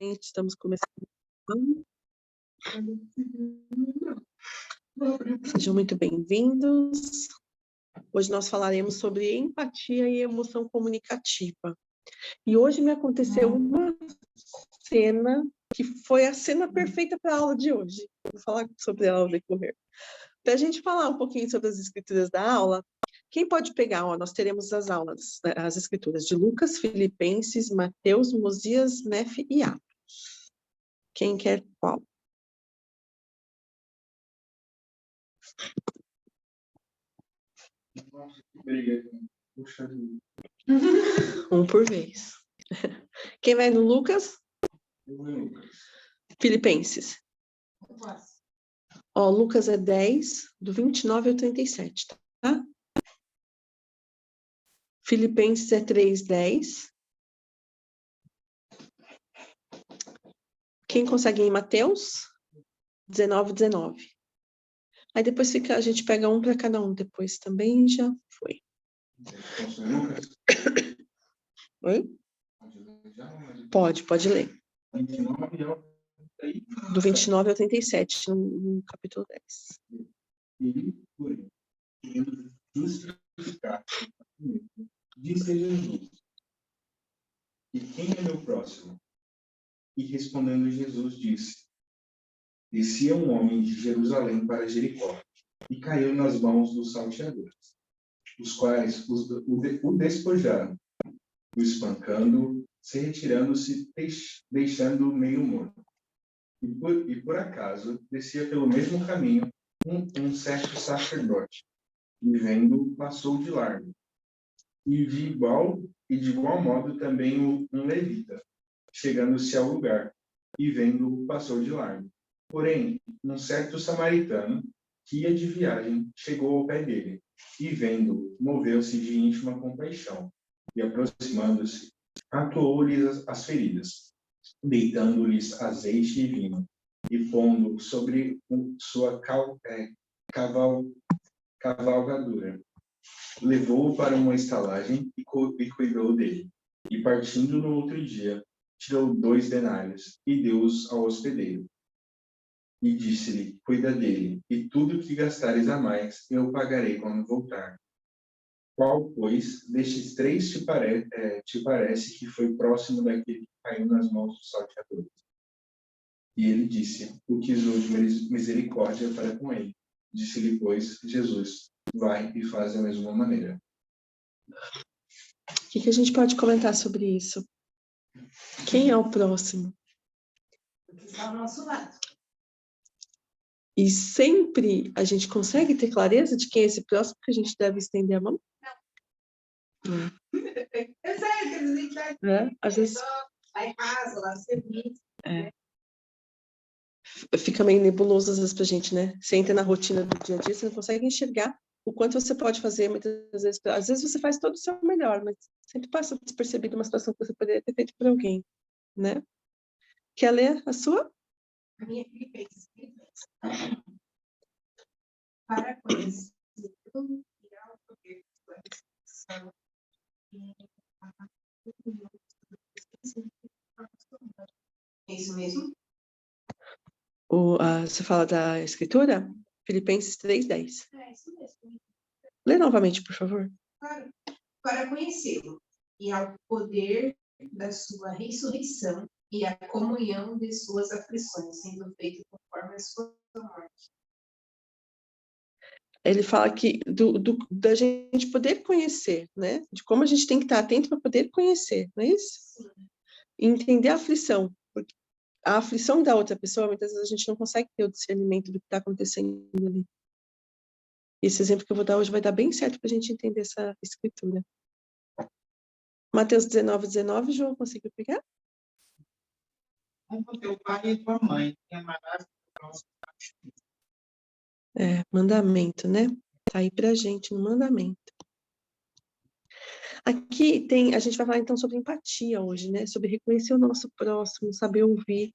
Estamos começando. Sejam muito bem-vindos. Hoje nós falaremos sobre empatia e emoção comunicativa. E hoje me aconteceu uma cena que foi a cena perfeita para a aula de hoje. Vou falar sobre ela ao decorrer. Para a gente falar um pouquinho sobre as escrituras da aula, quem pode pegar? Nós teremos as aulas, as escrituras de Lucas, Filipenses, Mateus, Mosias, Nefe e Atos. Quem quer qual? Um por vez. Quem vai no Lucas? Filipenses. Lucas é 10, do 29 ao 37, tá? Filipenses é 3, 10. Quem consegue em Mateus? 19, 19. Aí depois a gente pega um para cada um depois também, já foi. Oi? Pode ler. Do 29 ao 37, no capítulo 10. E, porém, querendo justificar, disse a Jesus: e quem é meu próximo? E respondendo Jesus, disse: descia um homem de Jerusalém para Jericó, e caiu nas mãos dos salteadores, os quais o despojaram, o espancando, se retirando-se, deixando meio morto. E por acaso, descia pelo mesmo caminho um certo sacerdote, e vendo, passou de largo. E de igual modo também um levita, chegando-se ao lugar, e vendo, passou de largo. Porém, um certo samaritano, que ia de viagem, chegou ao pé dele, e vendo, moveu-se de íntima compaixão, e aproximando-se, atuou-lhes as feridas, deitando-lhes azeite e vinho, e pondo sobre sua cavalgadura. Levou-o para uma estalagem e cuidou dele. E partindo no outro dia, tirou 2 denários e deu-os ao hospedeiro. E disse-lhe: cuida dele, e tudo que gastares a mais, eu pagarei quando voltar. Qual, pois, destes 3 te parece que foi próximo daquele que caiu nas mãos dos salteadores? E ele disse: o que usou de misericórdia para com ele. Disse-lhe, pois, Jesus: vai e faz da mesma maneira. O que a gente pode comentar sobre isso? Quem é o próximo? O que está ao nosso lado. E sempre a gente consegue ter clareza de quem é esse próximo que a gente deve estender a mão? Não. Eu sei que eles Às vezes lá em casa, lá no serviço. Fica meio nebuloso às vezes pra gente, né? Você entra na rotina do dia a dia, você não consegue enxergar o quanto você pode fazer, muitas vezes. Às vezes você faz todo o seu melhor, mas sempre passa despercebido uma situação que você poderia ter feito por alguém, né? Quer ler a sua? A minha Filipenses. Para conhecer tudo e ao poder de sua restrição e a é isso mesmo? Você fala da escritura? Filipenses 3:10. É isso mesmo. Lê novamente, por favor. Claro. Para conhecê-lo e ao poder da sua ressurreição e a comunhão de suas aflições, sendo feito conforme a sua morte. Ele fala que da gente poder conhecer, né? De como a gente tem que estar atento para poder conhecer, não é isso? Sim. E entender a aflição. Porque a aflição da outra pessoa, muitas vezes a gente não consegue ter o discernimento do que está acontecendo ali. Esse exemplo que eu vou dar hoje vai dar bem certo para a gente entender essa escritura. Mateus 19, 19, João, conseguiu pegar? Honra teu pai e tua mãe, e amarás o próximo. Mandamento, né? Tá aí pra gente no mandamento. Aqui a gente vai falar então sobre empatia hoje, né? Sobre reconhecer o nosso próximo, saber ouvir.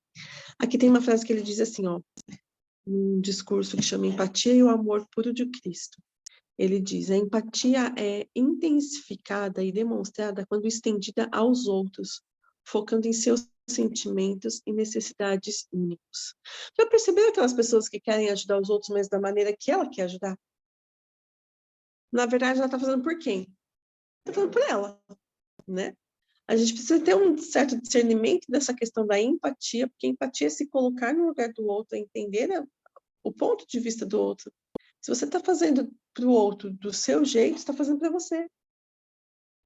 Aqui tem uma frase que ele diz assim, ó, um discurso que chama Empatia e o Amor Puro de Cristo. Ele diz: a empatia é intensificada e demonstrada quando estendida aos outros, focando em seus sentimentos e necessidades únicos. Já percebeu aquelas pessoas que querem ajudar os outros, mas da maneira que ela quer ajudar? Na verdade, ela está fazendo por quem? Está fazendo por ela, né? A gente precisa ter um certo discernimento dessa questão da empatia, porque empatia é se colocar no lugar do outro, é entender, né, o ponto de vista do outro. Se você está fazendo para o outro do seu jeito, está fazendo para você,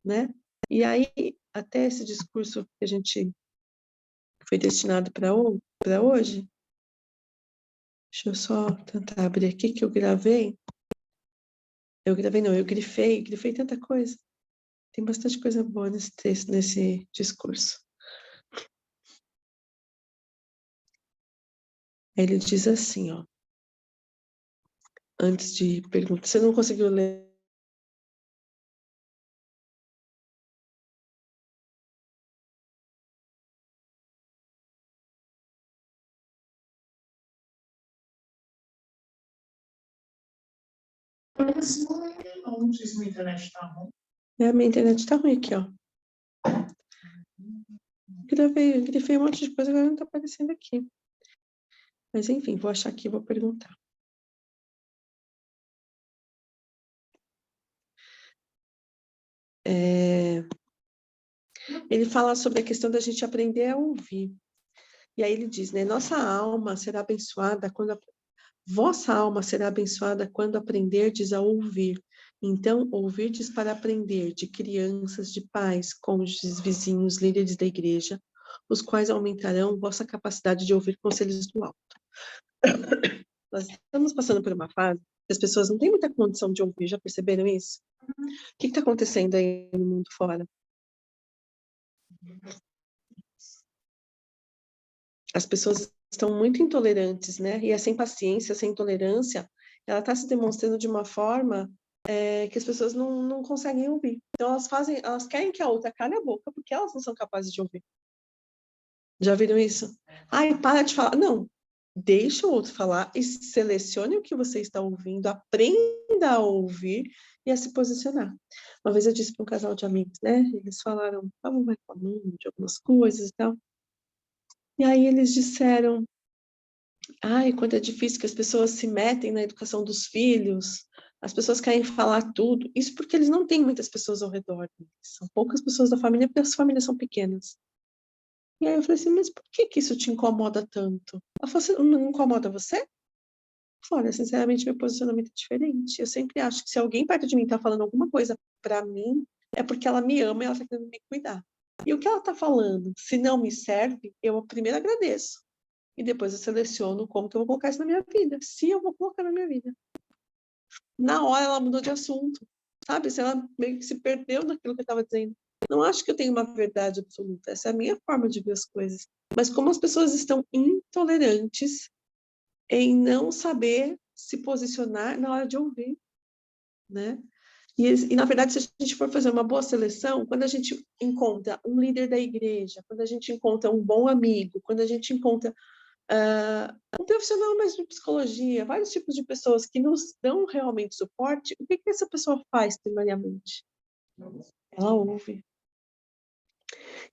né? E aí, até esse discurso que a gente foi destinado para hoje, deixa eu só tentar abrir aqui que eu gravei. Eu grifei tanta coisa. Tem bastante coisa boa nesse texto, nesse discurso. Ele diz assim, ó. Antes de perguntar, você não conseguiu ler? Mas não sei se minha internet está ruim. A minha internet está ruim aqui, ó. Grifei um monte de coisa, agora não está aparecendo aqui. Mas enfim, vou achar aqui e vou perguntar. Ele fala sobre a questão da gente aprender a ouvir. E aí ele diz, né? Vossa alma será abençoada quando aprenderdes a ouvir. Então, ouvirdes para aprender de crianças, de pais, cônjuges, vizinhos, líderes da igreja, os quais aumentarão vossa capacidade de ouvir conselhos do alto. Nós estamos passando por uma fase que as pessoas não têm muita condição de ouvir, já perceberam isso? O que está acontecendo aí no mundo fora? As pessoas estão muito intolerantes, né? E essa impaciência, essa intolerância, ela está se demonstrando de uma forma que as pessoas não conseguem ouvir. Então elas querem que a outra cale a boca porque elas não são capazes de ouvir. Já viram isso? Ai, para de falar. Não, deixa o outro falar e selecione o que você está ouvindo, aprenda a ouvir e a se posicionar. Uma vez eu disse para um casal de amigos, né? Eles falaram, estavam reclamando de algumas coisas e tal. E aí eles disseram, ai, quanto é difícil que as pessoas se metem na educação dos filhos, as pessoas querem falar tudo. Isso porque eles não têm muitas pessoas ao redor. São poucas pessoas da família, porque as famílias são pequenas. E aí eu falei assim, mas por que isso te incomoda tanto? Ela falou assim, não incomoda você? Olha, sinceramente, meu posicionamento é diferente. Eu sempre acho que se alguém perto de mim está falando alguma coisa para mim, é porque ela me ama e ela está querendo me cuidar. E o que ela está falando, se não me serve, eu primeiro agradeço. E depois eu seleciono como que eu vou colocar isso na minha vida. Se eu vou colocar na minha vida. Na hora ela mudou de assunto. Sabe? Se ela meio que se perdeu naquilo que eu estava dizendo. Não acho que eu tenho uma verdade absoluta. Essa é a minha forma de ver as coisas. Mas como as pessoas estão intolerantes em não saber se posicionar na hora de ouvir, né? E, na verdade, se a gente for fazer uma boa seleção, quando a gente encontra um líder da igreja, quando a gente encontra um bom amigo, quando a gente encontra um profissional mais de psicologia, vários tipos de pessoas que nos dão realmente suporte, o que essa pessoa faz primariamente? Ela ouve.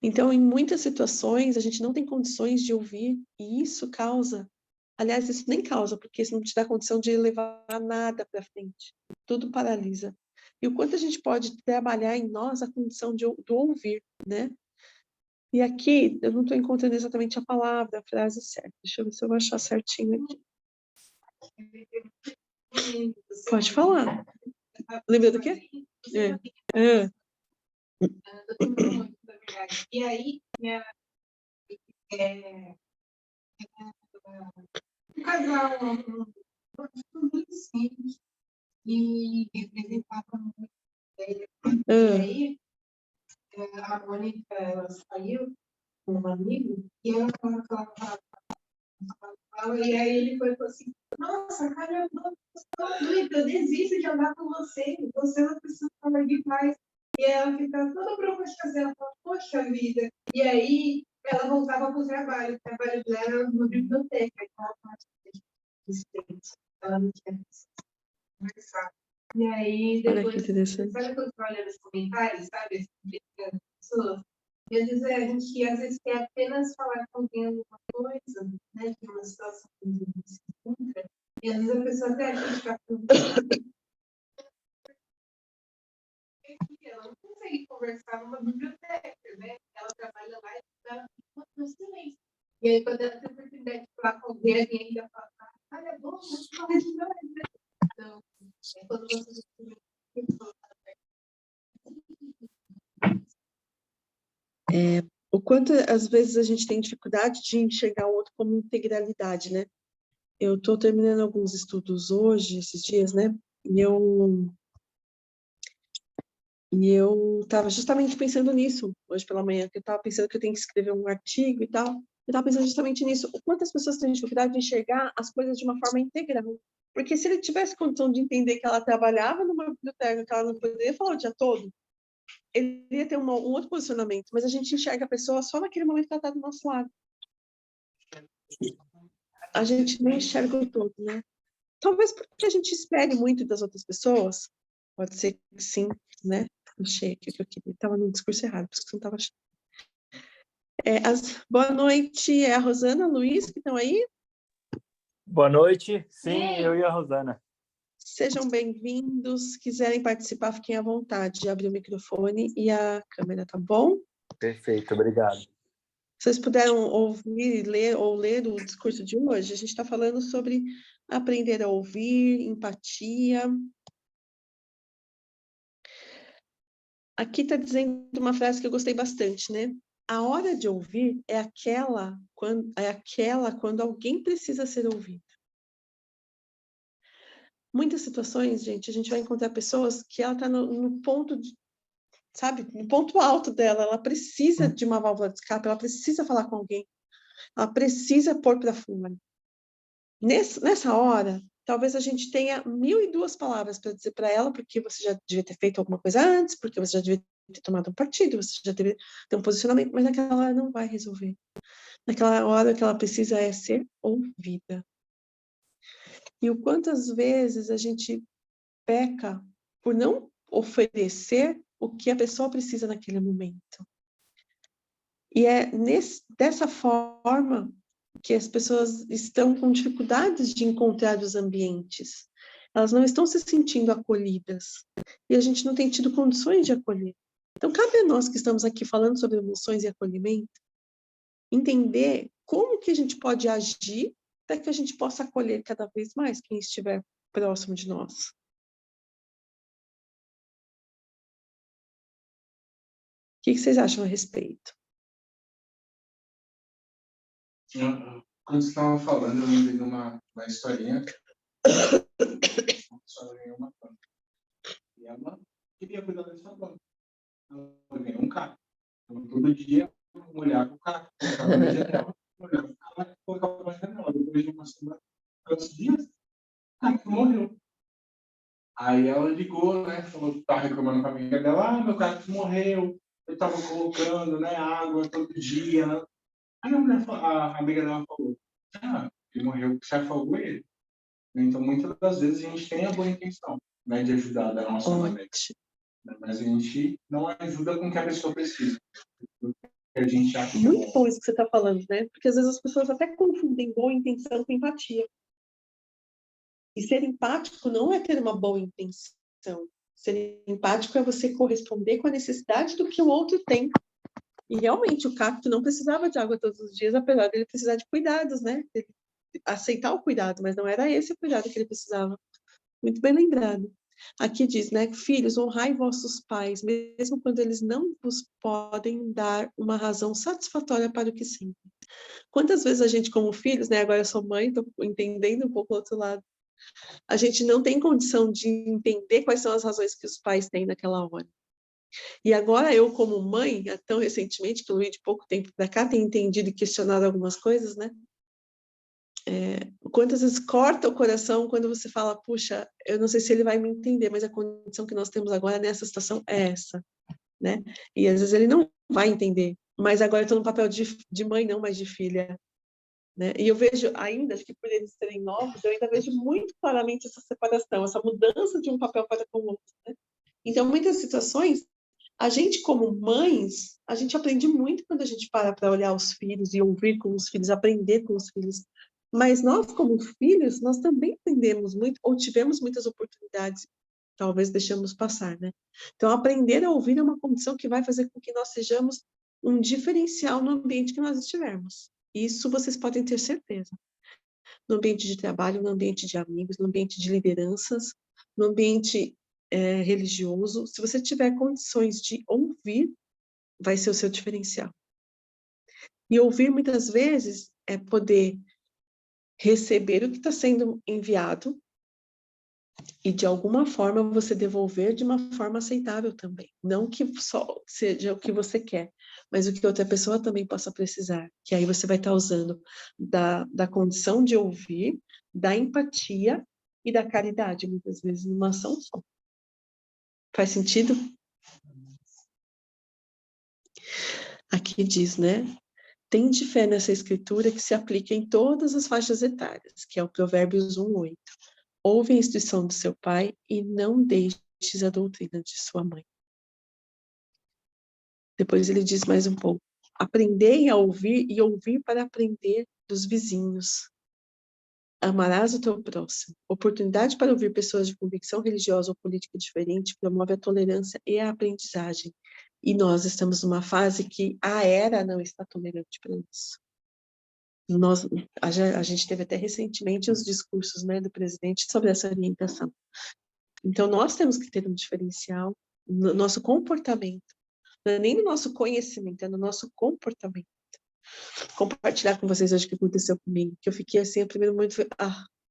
Então, em muitas situações, a gente não tem condições de ouvir, e isso causa. Aliás, isso nem causa, porque isso não te dá condição de levar nada para frente. Tudo paralisa. E o quanto a gente pode trabalhar em nós a condição do ouvir, né? E aqui, eu não estou encontrando exatamente a palavra, a frase certa. Deixa eu ver se eu vou achar certinho aqui. Pode falar. Lembra do quê? E aí, um casal muito simples e representava muito bem. E aí, a Mônica, ela saiu com um amigo e ela falava, e aí ele foi assim, nossa, cara, eu tô doida, eu desisto de andar com você é uma pessoa que fala demais. E ela ficava toda preocupada, ela falava, poxa vida. E aí ela voltava para o trabalho dela era no biblioteca, então ela não tinha conversado. E aí depois, sabe quando você olha nos comentários, sabe, as pessoas? E às vezes a gente quer apenas falar com alguém alguma coisa, né, de uma situação que a gente se encontra, e às vezes a pessoa até acha que está ela não consegue conversar numa biblioteca, né? Ela trabalha lá e está no silêncio. E aí, quando ela tem a oportunidade de falar com alguém, alguém ainda fala, olha, bom, vamos falar de nós, né? Então, é quando você O quanto, às vezes, a gente tem dificuldade de enxergar o outro como integralidade, né? Eu estou terminando alguns estudos hoje, esses dias, né? E eu estava justamente pensando nisso, hoje pela manhã, que eu estava pensando que eu tenho que escrever um artigo e tal. Eu estava pensando justamente nisso. O quanto as pessoas têm dificuldade de enxergar as coisas de uma forma integral. Porque se ele tivesse condição de entender que ela trabalhava numa biblioteca, que ela não poderia falar o dia todo, ele ia ter um outro posicionamento. Mas a gente enxerga a pessoa só naquele momento que ela está do nosso lado. A gente não enxerga o todo, né? Talvez porque a gente espere muito das outras pessoas. Pode ser que sim, né? Achei aqui o que eu queria. Estava no discurso errado, por isso que não estava achando. Boa noite, é a Rosana, Luiz, que estão aí? Boa noite. Sim, eu e a Rosana. Sejam bem-vindos. Quiserem participar, fiquem à vontade de abrir o microfone e a câmera, tá bom? Perfeito, obrigado. Vocês puderam ouvir, ler o discurso de hoje? A gente está falando sobre aprender a ouvir, empatia. Aqui está dizendo uma frase que eu gostei bastante, né? A hora de ouvir é aquela quando alguém precisa ser ouvido. Muitas situações, gente, a gente vai encontrar pessoas que ela está no ponto, sabe, no ponto alto dela, ela precisa de uma válvula de escape, ela precisa falar com alguém, ela precisa pôr para fora. Nessa hora, talvez a gente tenha 1002 palavras para dizer para ela, porque você já devia ter feito alguma coisa antes, porque você já devia ter tomado um partido, você já deveria ter um posicionamento, mas naquela hora não vai resolver. Naquela hora o que ela precisa é ser ouvida. E o quantas vezes a gente peca por não oferecer o que a pessoa precisa naquele momento. E é dessa forma que as pessoas estão com dificuldades de encontrar os ambientes. Elas não estão se sentindo acolhidas. E a gente não tem tido condições de acolher. Então, cabe a nós que estamos aqui falando sobre emoções e acolhimento, entender como que a gente pode agir para que a gente possa acolher cada vez mais quem estiver próximo de nós. O que vocês acham a respeito? Quando você estava falando, eu lembrei de uma historinha. Só ganhou uma planta. E ela queria cuidar dessa planta. Ela ganhou um cacto. Então, todo dia, molhava o cacto, colocava na janela. Molhava o cacto, colocava na janela. Depois de uma semana, uns dias, o cacto morreu. Aí ela ligou, né? Falou que estava reclamando com a amiga dela. Meu cacto morreu. Eu estava colocando, né, água todo dia. Aí a amiga dela falou, ele morreu porque você afogou ele. Então, muitas das vezes, a gente tem a boa intenção, né, de ajudar da nossa maneira. Mas a gente não ajuda com o que a pessoa precisa. A gente acha muito bom isso que você está falando, né? Porque às vezes as pessoas até confundem boa intenção com empatia. E ser empático não é ter uma boa intenção. Ser empático é você corresponder com a necessidade do que o outro tem. E realmente o cacto não precisava de água todos os dias, apesar dele precisar de cuidados, né? Ele aceitar o cuidado, mas não era esse o cuidado que ele precisava. Muito bem lembrado. Aqui diz, né? Filhos, honrai vossos pais, mesmo quando eles não vos podem dar uma razão satisfatória para o que sentem. Quantas vezes a gente, como filhos, né? Agora eu sou mãe, estou entendendo um pouco o outro lado. A gente não tem condição de entender quais são as razões que os pais têm naquela hora. E agora eu, como mãe, tão recentemente, que eu vi de pouco tempo para cá, tenho entendido e questionado algumas coisas, né? Quantas vezes corta o coração quando você fala, puxa, eu não sei se ele vai me entender, mas a condição que nós temos agora nessa situação é essa, né? E às vezes ele não vai entender, mas agora eu estou no papel de mãe, não mais de filha, né? E eu vejo ainda, acho que por eles serem novos, eu ainda vejo muito claramente essa separação, essa mudança de um papel para com o outro, né? Então, muitas situações, A gente, como mães, a gente aprende muito quando a gente para olhar os filhos e ouvir com os filhos, aprender com os filhos. Mas nós, como filhos, nós também aprendemos muito, ou tivemos muitas oportunidades, talvez deixamos passar, né? Então, aprender a ouvir é uma condição que vai fazer com que nós sejamos um diferencial no ambiente que nós estivermos. Isso vocês podem ter certeza. No ambiente de trabalho, no ambiente de amigos, no ambiente de lideranças, no ambiente religioso, se você tiver condições de ouvir, vai ser o seu diferencial. E ouvir, muitas vezes, é poder receber o que está sendo enviado e, de alguma forma, você devolver de uma forma aceitável também. Não que só seja o que você quer, mas o que outra pessoa também possa precisar. Que aí você vai estar usando da condição de ouvir, da empatia e da caridade, muitas vezes, numa ação só. Faz sentido? Aqui diz, né? Tende fé nessa escritura que se aplica em todas as faixas etárias, que é o Provérbios 1:8. Ouve a instrução do seu pai e não deixes a doutrina de sua mãe. Depois ele diz mais um pouco. Aprendei a ouvir e ouvir para aprender dos vizinhos. Amarás o teu próximo. Oportunidade para ouvir pessoas de convicção religiosa ou política diferente promove a tolerância e a aprendizagem. E nós estamos numa fase que a era não está tolerante para isso. A gente teve até recentemente os discursos, né, do presidente sobre essa orientação. Então, nós temos que ter um diferencial no nosso comportamento. Não é nem no nosso conhecimento, é no nosso comportamento. Compartilhar com vocês hoje o que aconteceu comigo, que eu fiquei assim, no primeiro momento,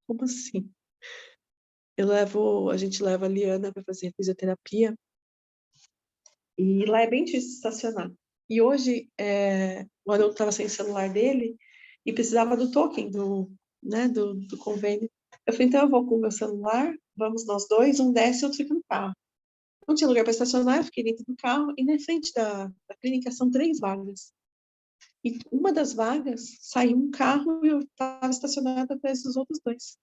como assim? A gente leva a Liana para fazer fisioterapia, e lá é bem difícil estacionar. E hoje, o Haroldo estava sem o celular dele, e precisava do token, do convênio. Eu falei, então eu vou com o meu celular, vamos nós dois, um desce e outro fica no carro. Não tinha lugar para estacionar, eu fiquei dentro do carro, e na frente da clínica são 3 vagas. E uma das vagas, saiu um carro e eu estava estacionada atrás dos outros 2.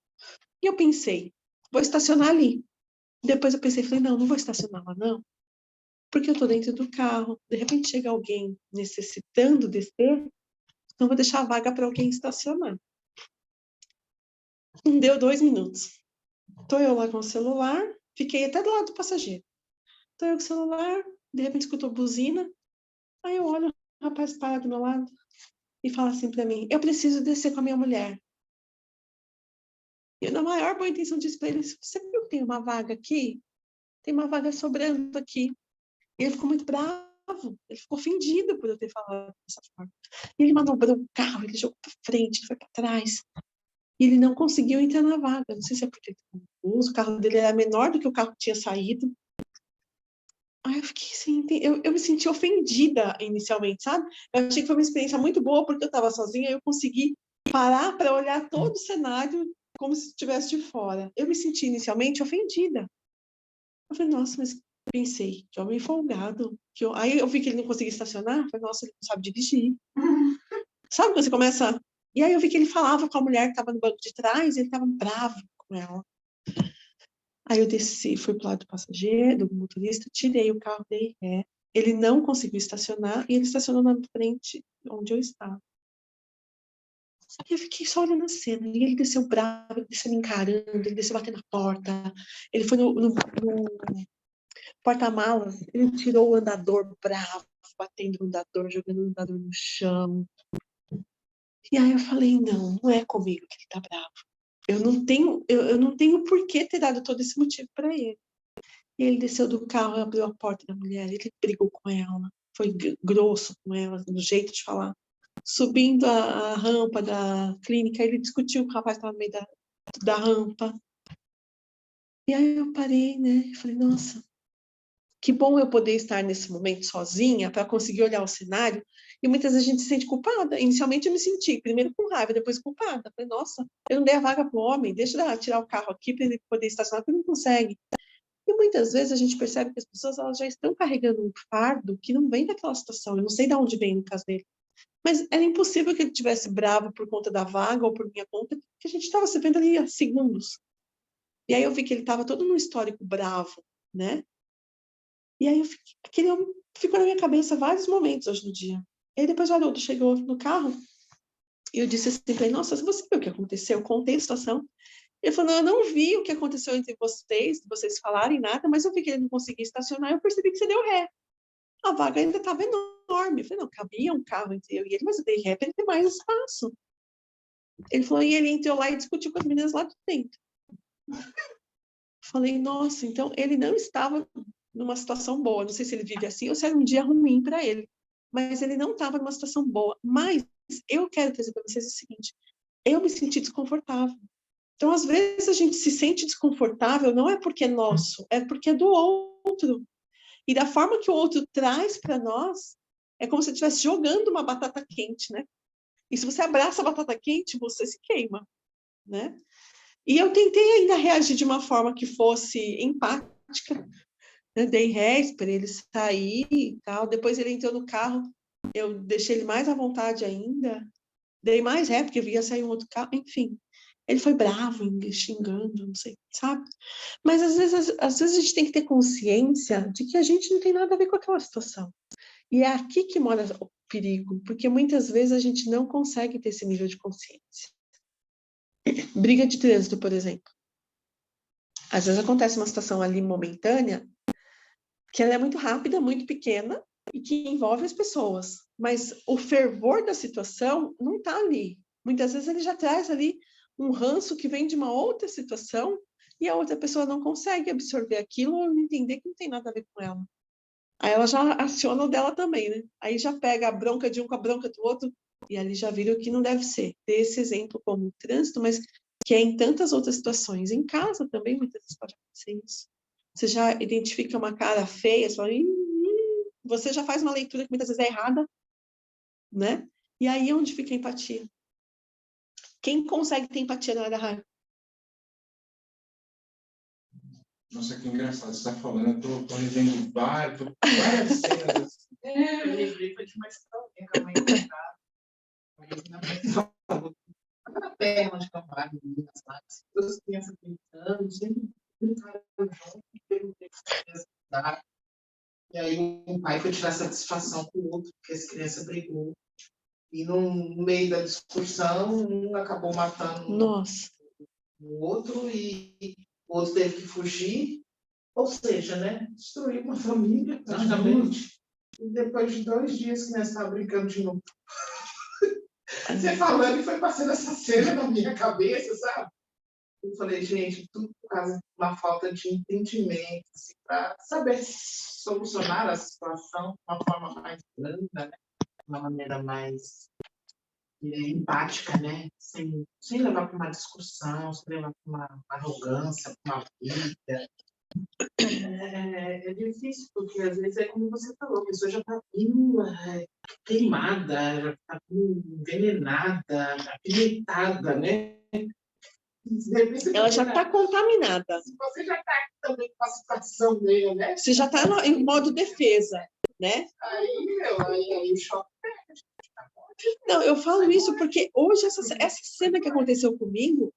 E eu pensei, vou estacionar ali. Depois eu pensei, falei, não vou estacionar lá não, porque eu estou dentro do carro. De repente chega alguém necessitando descer, então vou deixar a vaga para alguém estacionar. Não deu 2 minutos. Estou eu lá com o celular, fiquei até do lado do passageiro. Estou eu com o celular, de repente escutou buzina, aí eu olho, o rapaz para do meu lado e fala assim para mim, eu preciso descer com a minha mulher. E na maior boa intenção disse para ele, você viu que tem uma vaga aqui? Tem uma vaga sobrando aqui. E ele ficou muito bravo, ele ficou ofendido por eu ter falado dessa forma. E ele manobrou o carro, ele jogou para frente, ele foi para trás. E ele não conseguiu entrar na vaga. Não sei se é porque ele estava confuso, o carro dele era menor do que o carro que tinha saído. Aí eu fiquei assim, eu me senti ofendida inicialmente, sabe? Eu achei que foi uma experiência muito boa, porque eu estava sozinha e eu consegui parar para olhar todo o cenário como se estivesse de fora. Eu me senti inicialmente ofendida. Eu falei, nossa, mas pensei, que homem folgado. Aí eu vi que ele não conseguia estacionar, eu falei, nossa, ele não sabe dirigir. Sabe quando você começa... E aí eu vi que ele falava com a mulher que estava no banco de trás, e ele estava bravo com ela. Aí eu desci, fui pro lado do passageiro, do motorista, tirei o carro, dei ré. Ele não conseguiu estacionar, e ele estacionou na frente onde eu estava. E eu fiquei só olhando a cena, e ele desceu bravo, ele desceu me encarando, ele desceu batendo na porta, ele foi no porta-malas, ele tirou o andador bravo, batendo no andador, jogando o andador no chão. E aí eu falei, não é comigo que ele tá bravo. Eu não tenho por que ter dado todo esse motivo para ele. E ele desceu do carro, abriu a porta da mulher, ele brigou com ela, foi grosso com ela, no jeito de falar. Subindo a rampa da clínica, ele discutiu com o rapaz que estava no meio da rampa. E aí eu parei, né, e falei, nossa, que bom eu poder estar nesse momento sozinha para conseguir olhar o cenário. E muitas vezes a gente se sente culpada. Inicialmente eu me senti, primeiro com raiva, depois culpada. Falei, nossa, eu não dei a vaga para o homem, deixa eu tirar o carro aqui para ele poder estacionar, porque ele não consegue. E muitas vezes a gente percebe que as pessoas elas já estão carregando um fardo que não vem daquela situação. Eu não sei de onde vem no caso dele. Mas era impossível que ele estivesse bravo por conta da vaga ou por minha conta, porque a gente estava se vendo ali há segundos. E aí eu vi que ele estava todo num histórico bravo, né? E aí aquele homem ficou na minha cabeça vários momentos hoje no dia. E aí depois o Haroldo chegou no carro e eu disse assim para ele, nossa, você viu o que aconteceu? Eu contei a situação. Ele falou, não, eu não vi o que aconteceu entre vocês falarem nada, mas eu vi que ele não conseguia estacionar e eu percebi que você deu ré. A vaga ainda estava enorme. Eu falei, não, cabia um carro entre eu e ele, mas eu dei ré para ele ter mais espaço. Ele falou, e ele entrou lá e discutiu com as meninas lá de dentro. Falei, nossa, então ele não estava numa situação boa. Não sei se ele vive assim ou se era um dia ruim para ele. Mas ele não estava numa situação boa. Mas eu quero trazer para vocês o seguinte, eu me senti desconfortável. Então, às vezes, a gente se sente desconfortável, não é porque é nosso, é porque é do outro. E da forma que o outro traz para nós, é como se ele estivesse jogando uma batata quente, né? E se você abraça a batata quente, você se queima, né? E eu tentei ainda reagir de uma forma que fosse empática, né? Dei ré para ele sair e tal. Depois ele entrou no carro, eu deixei ele mais à vontade ainda. Dei mais ré, porque eu via sair um outro carro, enfim. Ele foi bravo, xingando, não sei, sabe? Mas às vezes a gente tem que ter consciência de que a gente não tem nada a ver com aquela situação. E é aqui que mora o perigo, porque muitas vezes a gente não consegue ter esse nível de consciência. Briga de trânsito, por exemplo. Às vezes acontece uma situação ali momentânea, que ela é muito rápida, muito pequena, e que envolve as pessoas. Mas o fervor da situação não está ali. Muitas vezes ele já traz ali um ranço que vem de uma outra situação e a outra pessoa não consegue absorver aquilo ou entender que não tem nada a ver com ela. Aí ela já aciona o dela também, né? Aí já pega a bronca de um com a bronca do outro e ali já vira o que não deve ser. Ter esse exemplo como o trânsito, mas que é em tantas outras situações. Em casa também muitas vezes pode acontecer isso. Você já identifica uma cara feia, você fala, você já faz uma leitura que muitas vezes é errada, né? E aí é onde fica a empatia. Quem consegue ter empatia na hora da raiva? Nossa, que engraçado, você está falando, eu tô revendo várias cenas. Eu lembrei de uma historinha que a mãe contava. Na perna de cavalo, todas as crianças brincando, sempre brincaram junto, perguntei se as crianças brincaram. E aí um pai foi tirar satisfação com o outro, porque as crianças brigou. E no meio da discussão, um acabou matando o outro e o outro teve que fugir. Ou seja, né, destruiu uma família, praticamente. E depois de 2 dias, a criança estava brincando de novo. Você falando e foi passando essa cena na minha cabeça, sabe? Eu falei, gente, tudo por causa de uma falta de entendimento, assim, para saber solucionar a situação de uma forma mais branda, né? De uma maneira mais empática, né? Sem levar para uma discussão, sem levar para uma arrogância, para uma briga. É difícil, porque às vezes é como você falou, a pessoa já está vindo queimada, já está envenenada, apimentada, né? Ela já está contaminada. Se você já está também com a situação meio, né? Você já está em modo defesa, né? Aí o choque pega. Não, eu falo isso porque hoje essa cena que aconteceu comigo,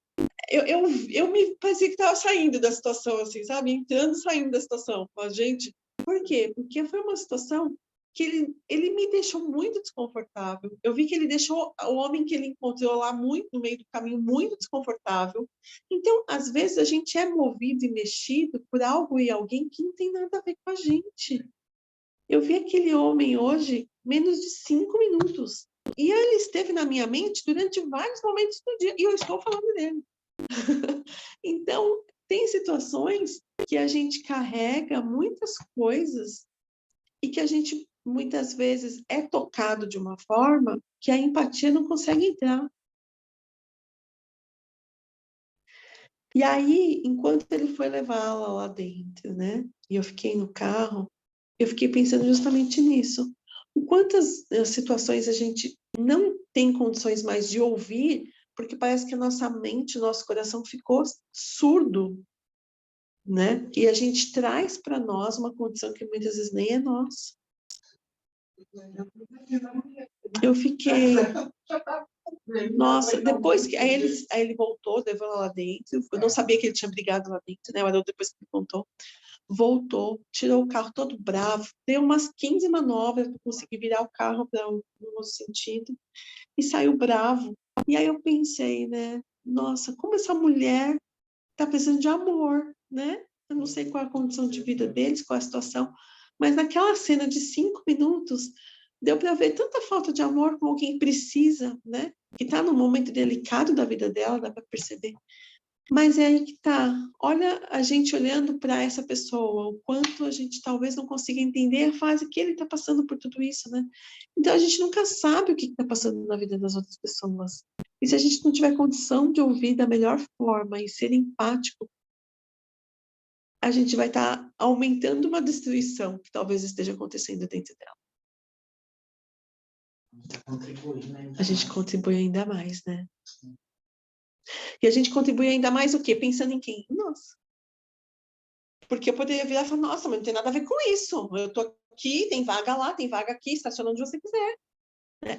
eu me parecia que estava saindo da situação, assim, sabe? Entrando e saindo da situação. Mas, gente, por quê? Porque foi uma situação que ele me deixou muito desconfortável. Eu vi que ele deixou o homem que ele encontrou lá muito no meio do caminho muito desconfortável. Então, às vezes, a gente é movido e mexido por algo e alguém que não tem nada a ver com a gente. Eu vi aquele homem hoje menos de 5 minutos. E ele esteve na minha mente durante vários momentos do dia. E eu estou falando dele. Então, tem situações que a gente carrega muitas coisas e que a gente, muitas vezes, é tocado de uma forma que a empatia não consegue entrar. E aí, enquanto ele foi levá-la lá dentro, né? E eu fiquei no carro, eu fiquei pensando justamente nisso. Quantas situações a gente não tem condições mais de ouvir, porque parece que a nossa mente, o nosso coração ficou surdo, né? E a gente traz para nós uma condição que muitas vezes nem é nossa. Eu fiquei... Nossa, depois que... Aí ele voltou, levou ela lá dentro. Eu não sabia que ele tinha brigado lá dentro, né? Mas depois que ele contou. Voltou, tirou o carro todo bravo. Deu umas 15 manobras para conseguir virar o carro para um outro sentido. E saiu bravo. E aí eu pensei, né? Nossa, como essa mulher está precisando de amor, né? Eu não sei qual é a condição de vida deles, qual é a situação. Mas naquela cena de 5 minutos, deu para ver tanta falta de amor com alguém precisa, né? Que está num momento delicado da vida dela, dá para perceber. Mas é aí que tá. Olha a gente olhando para essa pessoa, o quanto a gente talvez não consiga entender a fase que ele está passando por tudo isso, né? Então a gente nunca sabe o que está passando na vida das outras pessoas. E se a gente não tiver condição de ouvir da melhor forma e ser empático, a gente vai estar aumentando uma destruição que talvez esteja acontecendo dentro dela. A gente contribui ainda mais, né? E a gente contribui ainda mais o quê? Pensando em quem? Em nós. Porque eu poderia virar e falar, nossa, mas não tem nada a ver com isso. Eu tô aqui, tem vaga lá, tem vaga aqui, estaciona onde você quiser.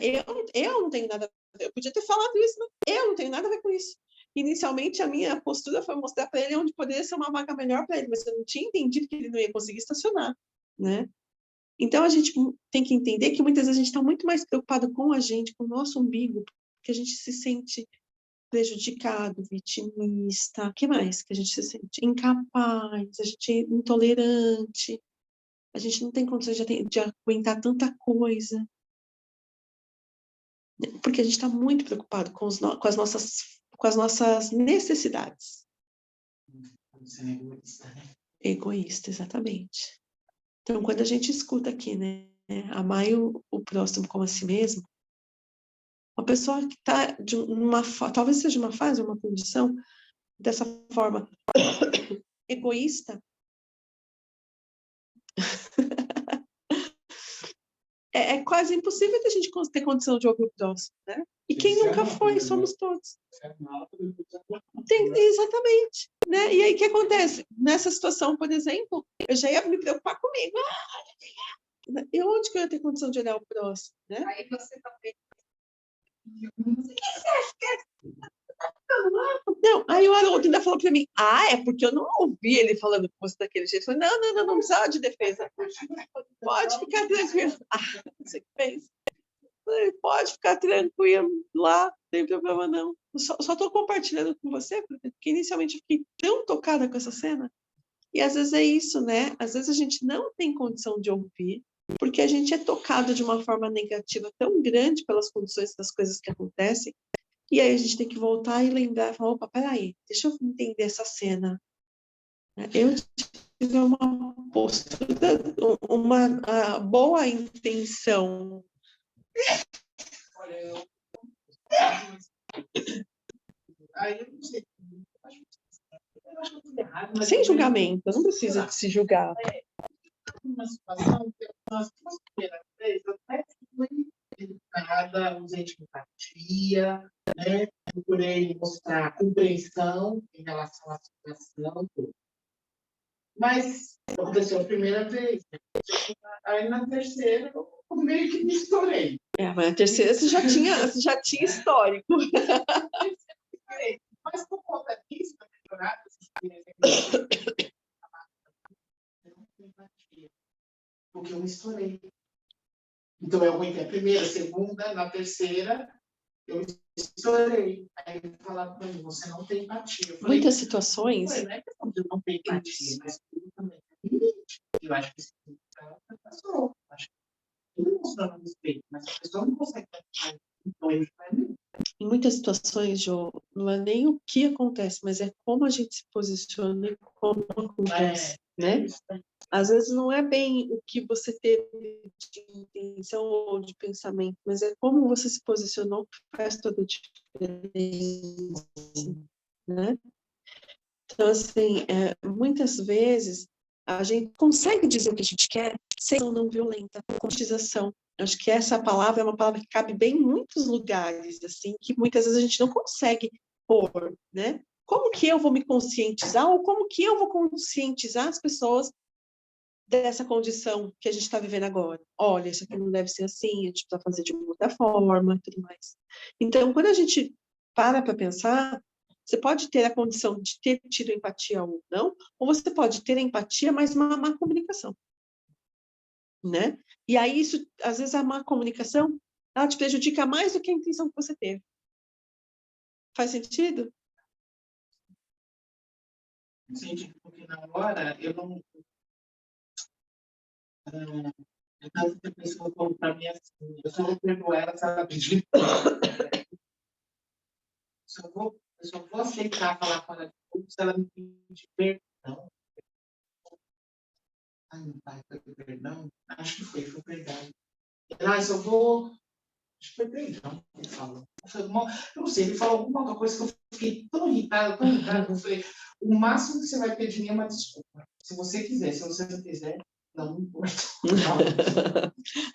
Eu não tenho nada a ver. Eu podia ter falado isso, mas eu não tenho nada a ver com isso. Inicialmente, a minha postura foi mostrar para ele onde poderia ser uma vaga melhor para ele, mas eu não tinha entendido que ele não ia conseguir estacionar, né? Então, a gente tem que entender que muitas vezes a gente está muito mais preocupado com a gente, com o nosso umbigo, porque a gente se sente prejudicado, vitimista, o que mais que a gente se sente? Incapaz, a gente é intolerante, a gente não tem condições de aguentar tanta coisa, porque a gente está muito preocupado com as nossas necessidades. Egoísta, exatamente. Então, quando a gente escuta aqui, né, amar o próximo como a si mesmo, uma pessoa que está talvez seja uma fase, uma condição, dessa forma egoísta, é quase impossível que a gente ter condição de ouvir o próximo, né? E quem nunca foi, somos todos. Exatamente. Né? E aí, o que acontece? Nessa situação, por exemplo, eu já ia me preocupar comigo. E onde que eu ia ter condição de olhar o próximo? Né? Aí você também. Não, aí o Haroldo ainda falou para mim, é porque eu não ouvi ele falando com você daquele jeito. Eu falei, não precisava de defesa. Pode ficar tranquilo. Você que fez. Pode ficar tranquilo lá, não tem problema não. Só estou compartilhando com você, porque inicialmente eu fiquei tão tocada com essa cena. E às vezes é isso, né? Às vezes a gente não tem condição de ouvir, porque a gente é tocado de uma forma negativa tão grande pelas condições das coisas que acontecem, e aí a gente tem que voltar e lembrar, falar, opa, peraí, deixa eu entender essa cena. Eu tive uma postura, uma boa intenção. Olha, aí eu não sei. Eu acho tudo errado, mas Sem julgamento, não precisa se julgar. Uma situação que nós temos primeira vez, eu até fui educada, usei de empatia, né? Procurei mostrar compreensão em relação à situação. Mas aconteceu a primeira vez. Aí na terceira eu meio que me estourei. Mas na terceira você já tinha histórico. Mas por conta disso, porque eu me estourei. Então eu aguentei a primeira, a segunda, na terceira, eu estourei. Aí eu falava para mim, você não tem empatia. Eu falei, muitas situações. não é questão de eu não ter empatia, mas tudo também tem limite. Eu acho que isso é uma pessoa. Acho que tudo mostrando respeito, mas a pessoa não consegue ter então ele vai mim. Em muitas situações, Jô, não é nem o que acontece, mas é como a gente se posiciona e como acontece, né? Às vezes não é bem o que você teve de intenção ou de pensamento, mas é como você se posicionou que faz toda a diferença, né? Então, assim, muitas vezes a gente consegue dizer o que a gente quer sem não violenta, conscientização. Acho que essa palavra é uma palavra que cabe bem em muitos lugares, assim, que muitas vezes a gente não consegue pôr, né? Como que eu vou me conscientizar ou como que eu vou conscientizar as pessoas dessa condição que a gente está vivendo agora. Olha, isso aqui não deve ser assim, a gente precisa fazer de outra forma e tudo mais. Então, quando a gente para pensar, você pode ter a condição de ter tido empatia ou não, ou você pode ter empatia, mas uma má comunicação, né? E aí, isso, às vezes, a má comunicação, ela te prejudica mais do que a intenção que você teve. Faz sentido? Sim, porque na hora eu não. Então, a pessoa falou para mim assim: eu só vou perdoar ela se ela pedir. Eu só vou aceitar falar com ela se ela me pedir perdão. Ai, meu pai, foi perdão? Acho que foi perdão. Eu só vou. Acho que foi perdão que ele falou. Eu não sei, ele falou alguma outra coisa que eu fiquei tão irritada, tão irritada. Eu falei: o máximo que você vai pedir de mim é uma desculpa. Se você quiser, se você não quiser, não importa.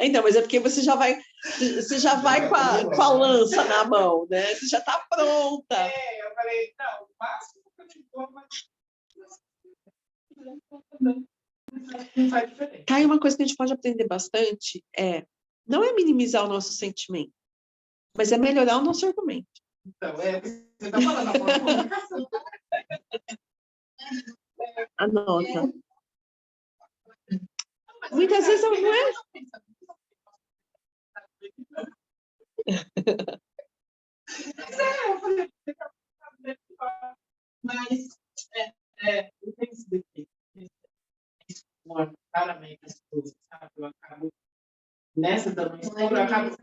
Então, mas é porque você já vai com a lança na mão, né? Você já está pronta. Eu falei: não, o máximo que eu te dou é uma desculpa. Não faz diferença. Tá aí uma coisa que a gente pode aprender bastante, não é minimizar o nosso sentimento, mas é melhorar o nosso argumento. Então, você está falando a forma de comunicação. Anota. Muitas vezes não é. Mas eu penso que claramente as coisas, sabe? Eu acabo nessa também, eu acabo.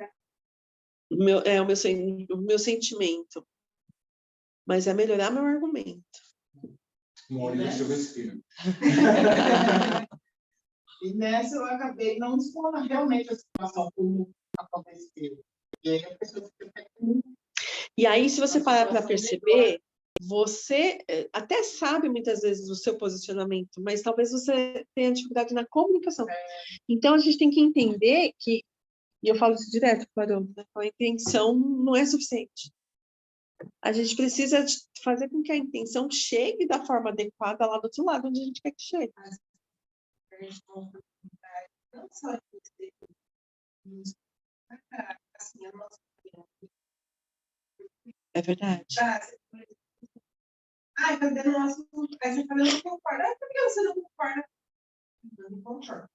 O meu sentimento. Mas é melhorar meu argumento. Molha seu respiro. E nessa eu acabei não expondo realmente a situação como aconteceu. E aí a pessoa fica muito. E aí, se você parar para perceber, você até sabe muitas vezes o seu posicionamento, mas talvez você tenha dificuldade na comunicação. Então, a gente tem que entender que, e eu falo isso direto, Carol, né? A intenção não é suficiente. A gente precisa fazer com que a intenção chegue da forma adequada lá do outro lado, onde a gente quer que chegue. Não só assim, a nossa É verdade. tá dando um assunto, aí você fala, eu não concordo. Por que você não concorda? Eu não concordo.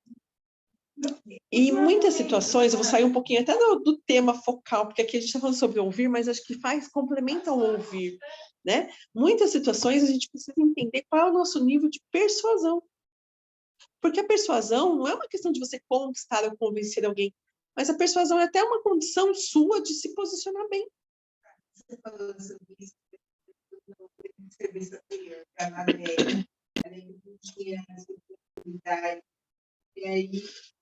E em muitas situações, eu vou sair um pouquinho até do tema focal, porque aqui a gente está falando sobre ouvir, mas acho que complementa o ouvir, né? Muitas situações a gente precisa entender qual é o nosso nível de persuasão. Porque a persuasão não é uma questão de você conquistar ou convencer alguém, mas a persuasão é até uma condição sua de se posicionar bem. Você falou sobre isso no serviço anterior, que a Maria, ela tinha essa oportunidade. E aí,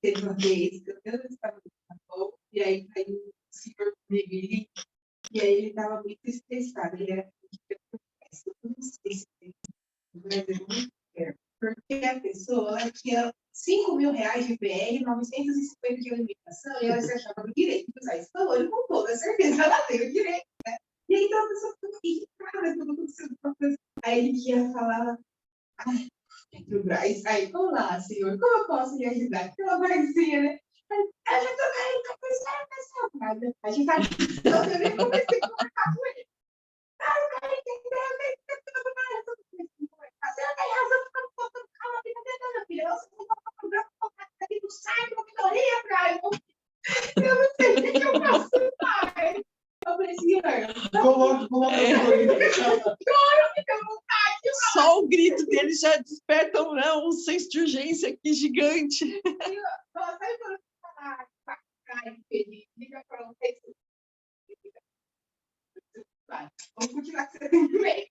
teve uma vez que eu não estava na boca, e aí caiu o senhor comigo, e aí ele estava muito estressado. Ele era eu não sei se mas eu não quero. Porque a pessoa ela tinha R$5.000 de PR, 950 de limitação, e ela se achava no direito de usar esse valor, e com toda certeza ela tem o direito, né? E aí, então, a pessoa ficou irritada, tudo acontecendo. Aí ele ia falar, do Braz, aí, vamos lá, senhor, como eu posso lhe ajudar? Aquela Brazinha, né? Eu já tô bem, tô pensando. A gente vai. Então, eu nem comecei a conversar com ele. Eu quero entender, você não tem razão, fica um pouco calma, fica tentando, filha. Eu sou um pouco aqui do site, uma minoria, Braz. Eu não sei o que eu faço mais. Eu falei, senhor. Coloca Só o grito dele já desperta um senso de urgência aqui gigante. Nossa, aí quando você fala, feliz, liga para um Facebook. Vamos continuar com você também.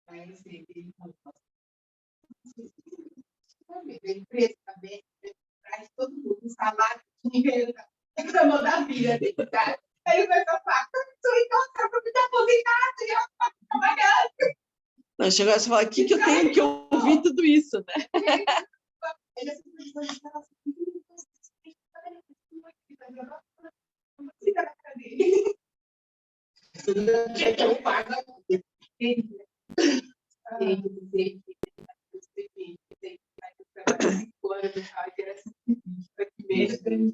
Aí assim, ele falou, a empresa também traz todo mundo, um salário, dinheiro, reclamou da vida, tá? Aí ele vai falar, então, para me aposentar, eu vou trabalhar. Não, chegou a falar aqui que eu tenho que ouvir tudo isso, né? 5 horas do cara, que era 120, para que mesmo,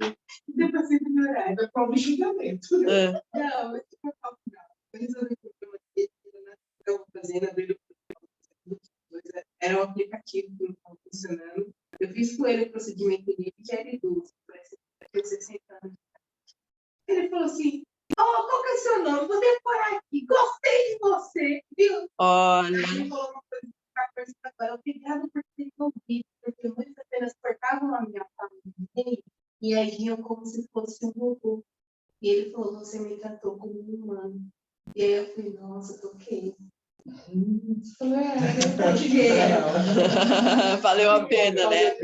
e depois você melhorar. Vai para o julgamento. Não, mas tipo, eu resolvi o problema dele, eu estava fazendo, abrir o era um aplicativo que não estava funcionando. Eu fiz com ele o procedimento dele, que era idoso, parece que tinha 60 anos. Ele falou assim, qual que é o seu nome? Vou decorar aqui. Gostei de você, viu? Olha. Ele falou uma coisa que está percebendo agora. Obrigada por ter ouvido, porque muitas apenas cortavam a minha família e agiam como se fosse um robô. E ele falou, você me tratou como um humano. E aí eu falei, nossa, toquei. Valeu a pena, né?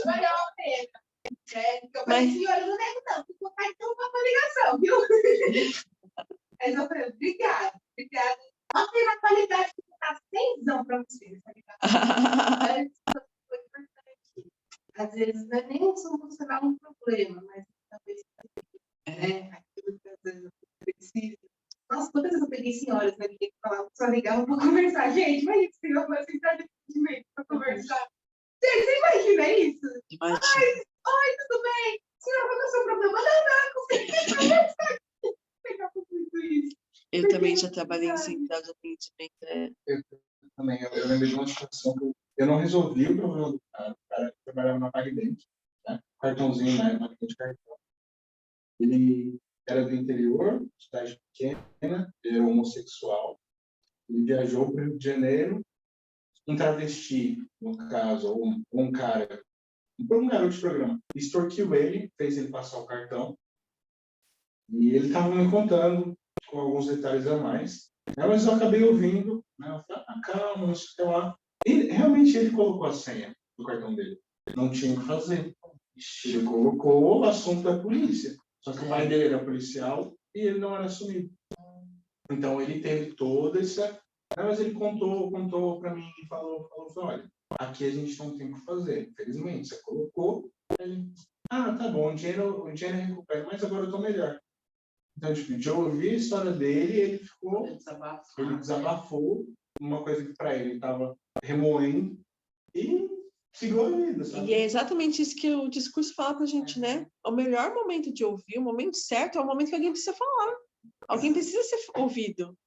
Valeu a pena. Eu falei assim, olha, não nego não, vou colocar então uma ligação, viu? Mas eu falei, obrigada. Ontem na qualidade que está 100 para você, tá ligado? Foi importante. Às vezes não é nem solucionar um problema, mas talvez aquilo que às vezes você precisa. Nossa, quantas vezes eu peguei senhoras na linha que falavam, só ligavam para conversar. Gente, mas isso, eu vou assim, para atendimento para conversar. Você imagina isso? Imagina. Oi, tudo bem? Senhora, qual é o seu problema? Não, consegui conversar. Muito isso. Eu também já trabalhei em central de atendimento, né? Eu também. Eu lembro de uma situação que eu não resolvi o problema do cara. O cara trabalhava na PagDent, né? Cartãozinho, né? Máquina de cartão. Ele era do interior, cidade pequena, ele era homossexual. Ele viajou para o Rio de Janeiro, um travesti, no caso, ou um cara, um garoto de programa, extorquiu ele, fez ele passar o cartão, e ele estava me contando com alguns detalhes a mais, mas eu acabei ouvindo, né? Eu falei, calma, não sei o que lá. E realmente ele colocou a senha do cartão dele. Não tinha o que fazer. Ele colocou o assunto da polícia. Só que o pai dele era policial e ele não era assumido. Então ele teve toda essa... Mas ele contou para mim e falou, olha, aqui a gente não tem o que fazer. Infelizmente, você colocou, ele... tá bom, o dinheiro recupera, mas agora eu estou melhor. Então, tipo, de ouvir a história dele, ele desabafou uma coisa que para ele estava remoendo e seguiu a vida, sabe? E é exatamente isso que o discurso fala pra gente, né? O melhor momento de ouvir, o momento certo, é o momento que alguém precisa falar. Alguém precisa ser ouvido.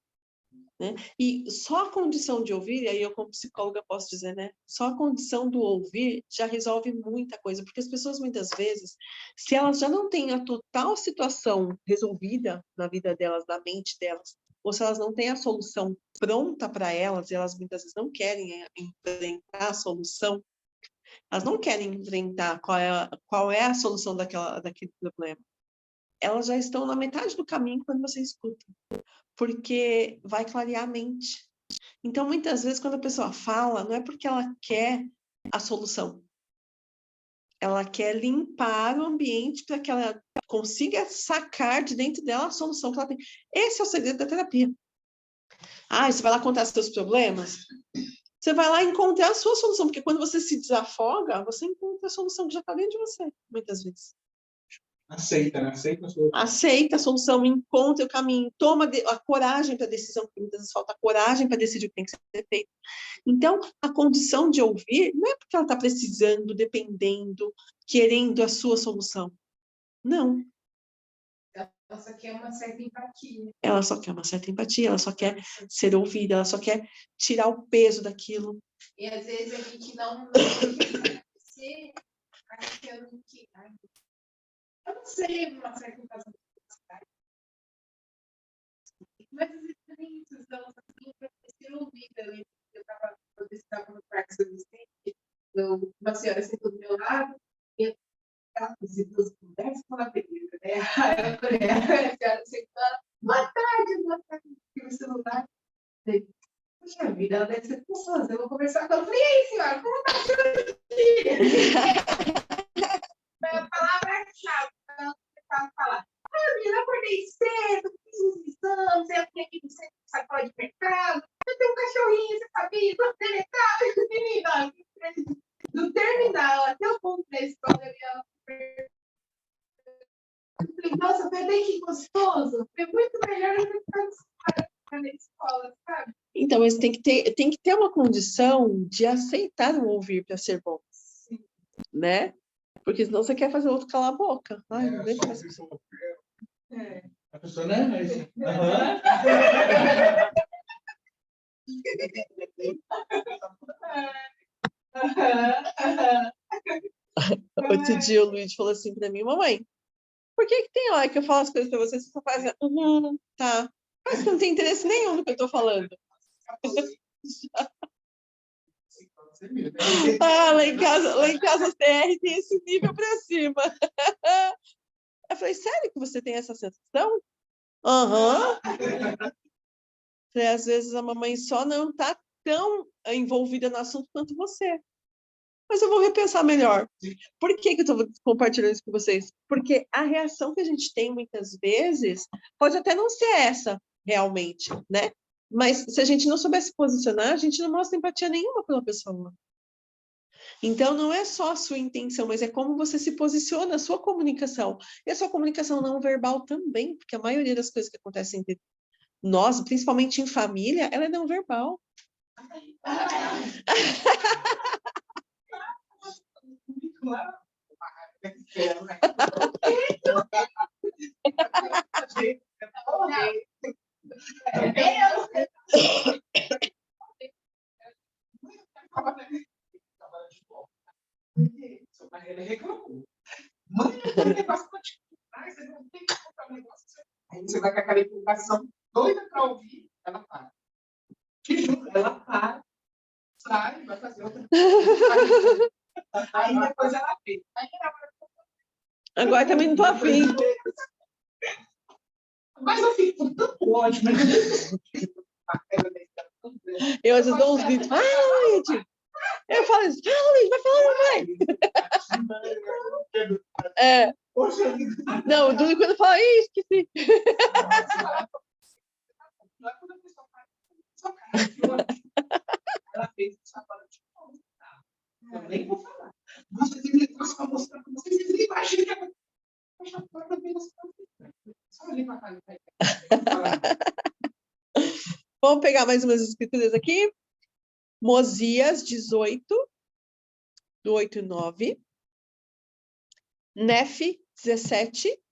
Né? E só a condição de ouvir, e aí eu como psicóloga posso dizer, né? Só a condição do ouvir já resolve muita coisa, porque as pessoas muitas vezes, se elas já não têm a total situação resolvida na vida delas, na mente delas, ou se elas não têm a solução pronta para elas, e elas muitas vezes não querem enfrentar a solução, elas não querem enfrentar qual é a solução daquele problema. Elas já estão na metade do caminho quando você escuta, porque vai clarear a mente. Então, muitas vezes, quando a pessoa fala, não é porque ela quer a solução. Ela quer limpar o ambiente para que ela consiga sacar de dentro dela a solução que ela tem. Esse é o segredo da terapia. Você vai lá contar seus problemas? Você vai lá encontrar a sua solução, porque quando você se desafoga, você encontra a solução que já está dentro de você, muitas vezes. Aceita, né? Aceita a solução, encontra o caminho, toma a coragem para a decisão, porque muitas vezes falta coragem para decidir o que tem que ser feito. Então, a condição de ouvir não é porque ela está precisando, dependendo, querendo a sua solução. Não. Ela só quer uma certa empatia. Ela só quer uma certa empatia, ela só quer ser ouvida, ela só quer tirar o peso daquilo. E às vezes a gente não você achando que... Eu não sei, uma certa empatia. Mas às vezes também isso, então, assim, para ser ouvida. Eu estava no Parque São Vicente, uma senhora sentou do meu lado, e ela fazia duas conversas com a pedida, né? Aí eu falei, a senhora sentou, boa tarde, no celular. Puxa vida, ela deve ser gostosa, eu vou conversar com ela. Eu falei, e aí, senhora, como está a sua dia? A palavra-chave, ela começava a falar. Menina, eu acordei cedo, fiz uns exames, eu fui aqui no centro de sacola de mercado, eu tenho um cachorrinho, você sabia, tô deletado, menina, do terminal até o ponto da escola, eu falei, nossa, foi bem que gostoso, foi muito melhor do que ficar na escola, sabe? Então, mas tem que ter uma condição de aceitar o ouvir para ser bom. né? Porque senão você quer fazer o outro calar a boca. Ai, não deixa mais. A pessoa não é mais. Outro dia o Luiz falou assim pra mim, mamãe, por que tem hora que eu falo as coisas pra você só faz, tá. Parece que não tem interesse nenhum no que eu tô falando. Lá em casa o CR tem esse nível pra cima. Eu falei, sério que você tem essa sensação? Aham. Falei, às vezes a mamãe só não tá tão envolvida no assunto quanto você. Mas eu vou repensar melhor. Por que eu estou compartilhando isso com vocês? Porque a reação que a gente tem muitas vezes pode até não ser essa, realmente, né? Mas se a gente não souber se posicionar, a gente não mostra empatia nenhuma pela pessoa. Então, não é só a sua intenção, mas é como você se posiciona, a sua comunicação. E a sua comunicação não verbal também, porque a maioria das coisas que acontecem entre nós, principalmente em família, ela é não verbal. Seu marido reclamou. Mãe, eu negócio pra te comprar, você não tem que comprar um negócio. Aí você vai com aquela empolgação doida pra ouvir, ela para. Te juro, ela para, sai, vai fazer outra coisa. Aí depois ela fez. Agora também não tô afim. Mas eu fico com tanto ódio, mas Eu às vezes dou uns gritos. Luiz! Eu falo assim, Luiz, vai falar, mamãe. Não, o Dudu quando fala, esqueci. Não é quando a pessoa faz. Ela fez isso agora de novo. Eu nem vou falar. Você tem negócio para mostrar para vocês. Vocês nem imaginam que ela fecha a porta bem assim. Só ali para cá. Vamos pegar mais umas escrituras aqui. Mosias 18, do 8 e 9. Nefe 17.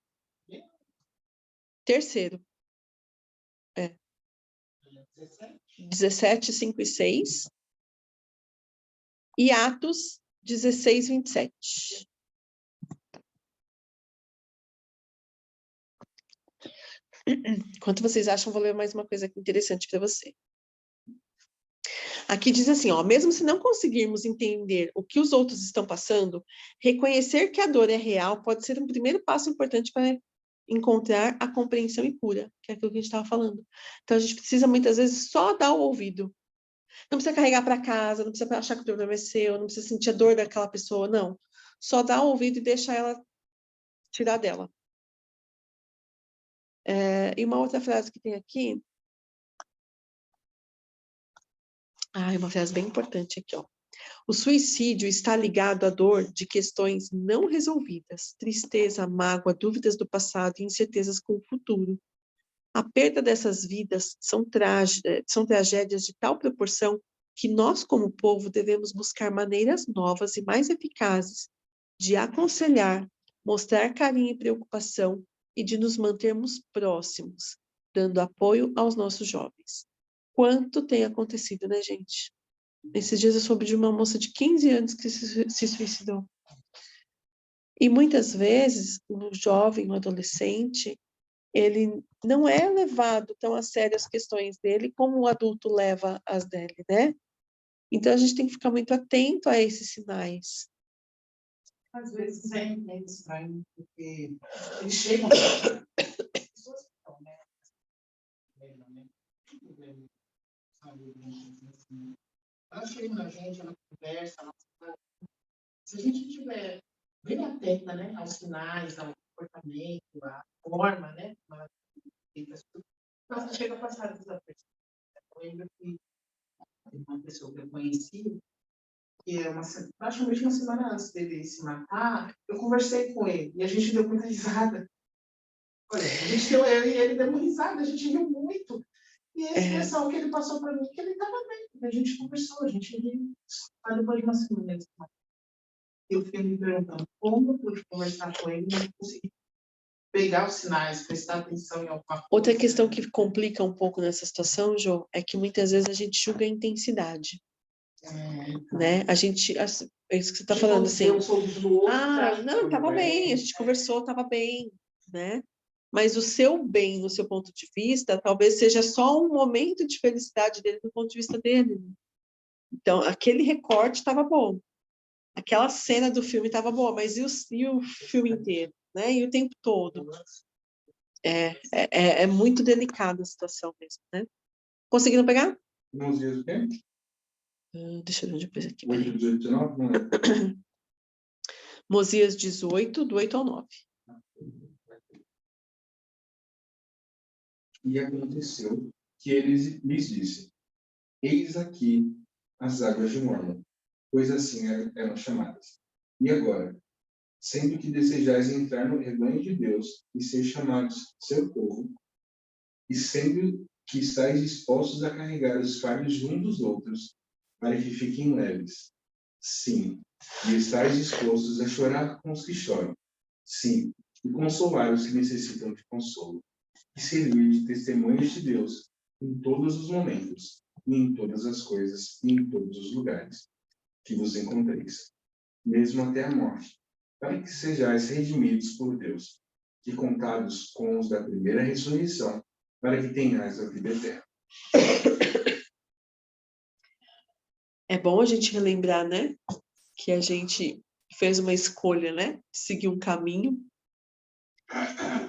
Terceiro. 17, 5 e 6. E Atos 16, 27. Enquanto vocês acham, vou ler mais uma coisa aqui interessante para você. Aqui diz assim, ó, mesmo se não conseguirmos entender o que os outros estão passando, reconhecer que a dor é real pode ser um primeiro passo importante para encontrar a compreensão e cura, que é aquilo que a gente estava falando. Então, a gente precisa, muitas vezes, só dar o ouvido. Não precisa carregar para casa, não precisa achar que o problema é seu, não precisa sentir a dor daquela pessoa, não. Só dar o ouvido e deixar ela tirar dela. E uma outra frase que tem aqui. Uma frase bem importante aqui, ó. O suicídio está ligado à dor de questões não resolvidas, tristeza, mágoa, dúvidas do passado e incertezas com o futuro. A perda dessas vidas são tragédias de tal proporção que nós, como povo, devemos buscar maneiras novas e mais eficazes de aconselhar, mostrar carinho e preocupação e de nos mantermos próximos, dando apoio aos nossos jovens. Quanto tem acontecido, né, gente? Esses dias eu soube de uma moça de 15 anos que se suicidou. E muitas vezes, o jovem, o adolescente, ele não é levado tão a sério as questões dele como o adulto leva as dele, né? Então, a gente tem que ficar muito atento a esses sinais. Às vezes é estranho, porque eles chegam pessoas que estão, né? Ela chega na gente, ela conversa, se a gente estiver bem atenta, né, aos sinais, ao comportamento, à forma, né, ela chega a passar desapercebida. Eu lembro que uma pessoa que eu conheci, que é praticamente uma semana antes dele se matar, eu conversei com ele e a gente deu muita risada. Olha, ele deu uma risada, a gente riu muito. E a expressão que ele passou para mim, que ele estava bem. A gente conversou, a gente riu. Aí depois de uma semana ele se matou. eu fiquei me perguntando como eu pude conversar com ele e não consegui pegar os sinais, prestar atenção em alguma coisa. Outra questão que complica um pouco nessa situação, Jô, é que muitas vezes a gente julga a intensidade, né? A gente, é isso que você está falando, assim, não, estava bem, a gente conversou, estava bem, né? Mas o seu bem, no seu ponto de vista, talvez seja só um momento de felicidade dele, do ponto de vista dele. Então, aquele recorte estava bom. Aquela cena do filme estava boa, mas e o filme inteiro, né? E o tempo todo? É muito delicada a situação mesmo, né? Conseguiram pegar? Nos dias o quê? Deixa eu ver onde eu pus aqui. 8, 18, 19? Não é? Mosias 18, do 8 ao 9. E aconteceu que ele lhes disse: Eis aqui as águas de Mormon, pois assim eram chamadas. E agora, sendo que desejais entrar no rebanho de Deus e ser chamados seu povo, e sendo que estáis dispostos a carregar os fardos uns dos outros, para que fiquem leves. Sim, e estáis dispostos a chorar com os que choram. Sim, e consolar os que necessitam de consolo. E servir de testemunhas de Deus em todos os momentos, e em todas as coisas, e em todos os lugares que vos encontreis, mesmo até a morte, para que sejais redimidos por Deus, e contados com os da primeira ressurreição, para que tenhais a vida eterna. É bom a gente relembrar, né? Que a gente fez uma escolha, né? De seguir um caminho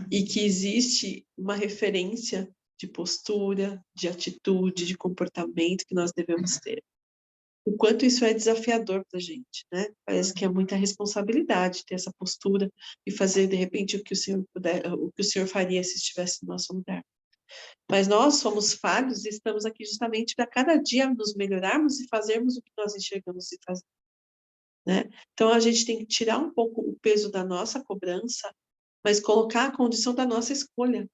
e que existe uma referência de postura, de atitude, de comportamento que nós devemos ter. O quanto isso é desafiador para a gente, né? Parece que é muita responsabilidade ter essa postura e fazer, de repente, o que o Senhor faria se estivesse no nosso lugar. Mas nós somos falhos e estamos aqui justamente para cada dia nos melhorarmos e fazermos o que nós enxergamos e fazer, né? Então, a gente tem que tirar um pouco o peso da nossa cobrança, mas colocar a condição da nossa escolha.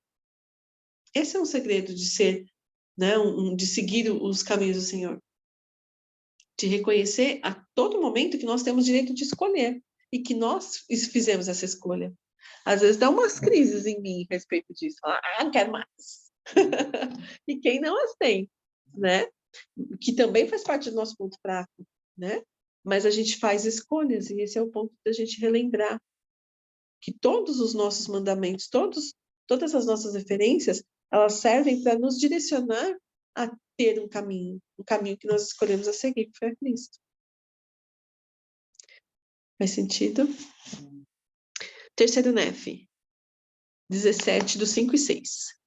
Esse é um segredo de ser, né, de seguir os caminhos do Senhor. De reconhecer a todo momento que nós temos direito de escolher e que nós fizemos essa escolha. Às vezes dá umas crises em mim a respeito disso. Não quero mais. E quem não as tem, né? Que também faz parte do nosso ponto fraco, né? Mas a gente faz escolhas e esse é o ponto da gente relembrar que todos os nossos mandamentos, todas as nossas referências, elas servem para nos direcionar a ter um caminho que nós escolhemos a seguir, que foi a Cristo. Faz sentido? Terceiro NEF, 17, do 5 e 6.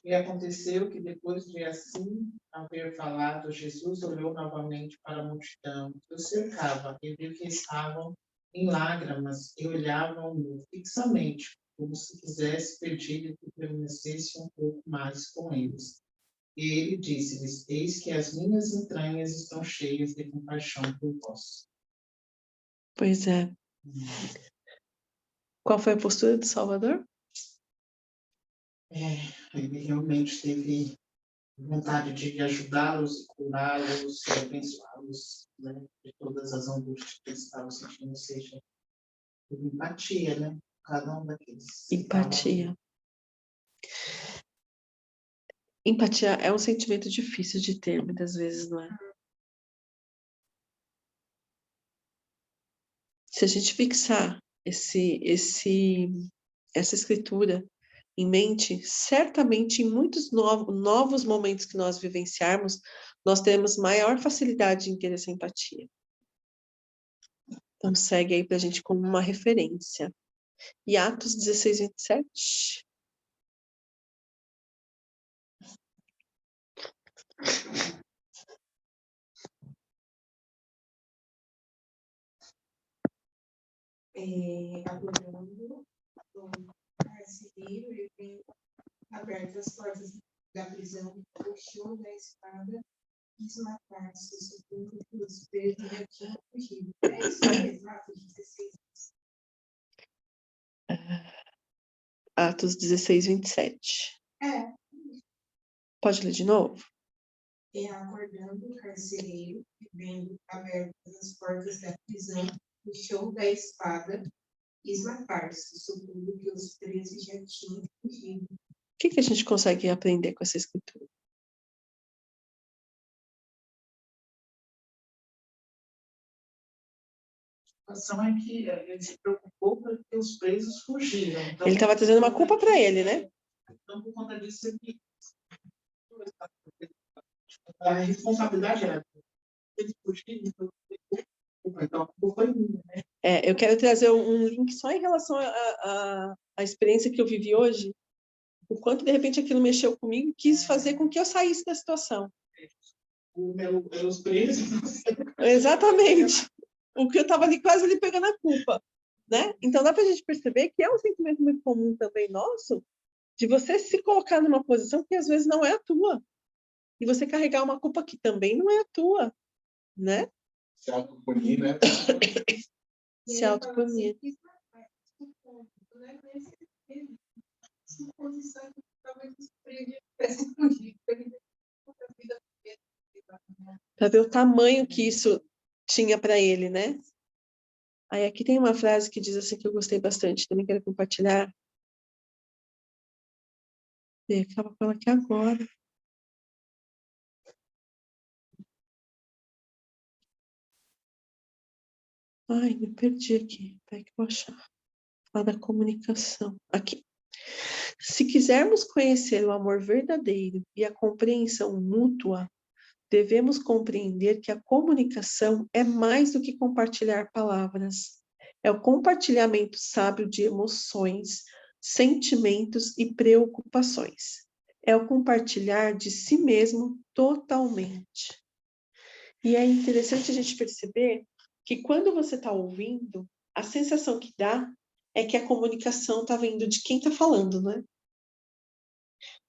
E aconteceu que depois de assim haver falado, Jesus olhou novamente para a multidão que o cercava e viu que estavam em lágrimas e olhavam-no fixamente, como se quisesse pedir-lhe que permanecesse um pouco mais com eles. E ele disse-lhes: Eis que as minhas entranhas estão cheias de compaixão por vós. Pois é. Qual foi a postura do Salvador? Ele realmente teve vontade de ajudá-los, curá-los, abençoá-los, né, de todas as angústias que eles estavam sentindo, ou seja, teve empatia, né? Cada um daqueles. Empatia. Empatia é um sentimento difícil de ter, muitas vezes, não é? Se a gente fixar essa escritura em mente, certamente em muitos novos momentos que nós vivenciarmos, nós teremos maior facilidade em ter essa empatia. Então, segue aí para a gente como uma referência. E Atos 16, 27. Acordando o carcereiro e vem abertas as portas da prisão, puxou da espada e quis matar-se, supondo que os presos já tinham fugido. É isso mesmo, Atos 16. Atos 16, 27. É. Pode ler de novo? E acordando o carcereiro e vendo abertas as portas da prisão, puxou da espada e esmagar-se, supondo que os 13 já tinham fugido. O que a gente consegue aprender com essa escritura? A situação é que ele se preocupou porque os presos fugiram. Então, Ele estava trazendo uma culpa para ele, né? Então, por conta disso, a responsabilidade era eles fugiram, então a culpa foi minha, né? Eu quero trazer um link só em relação à experiência que eu vivi hoje, o quanto, de repente, aquilo mexeu comigo e quis fazer com que eu saísse da situação. Os presos... Exatamente. O que eu estava ali quase ali pegando a culpa, né? Então, dá para a gente perceber que é um sentimento muito comum também nosso, de você se colocar numa posição que às vezes não é a tua. E você carregar uma culpa que também não é a tua, né? Se autopunir, né? Se autopunir. Para ver o tamanho que isso tinha para ele, né? Aí aqui tem uma frase que diz assim que eu gostei bastante, também quero compartilhar. Eu acaba com ela aqui agora. Ai, me perdi aqui. Peraí que eu vou achar. Fala da comunicação. Aqui. Se quisermos conhecer o amor verdadeiro e a compreensão mútua, devemos compreender que a comunicação é mais do que compartilhar palavras. É o compartilhamento sábio de emoções, sentimentos e preocupações. É o compartilhar de si mesmo totalmente. E é interessante a gente perceber que quando você está ouvindo, a sensação que dá é que a comunicação está vindo de quem está falando, né?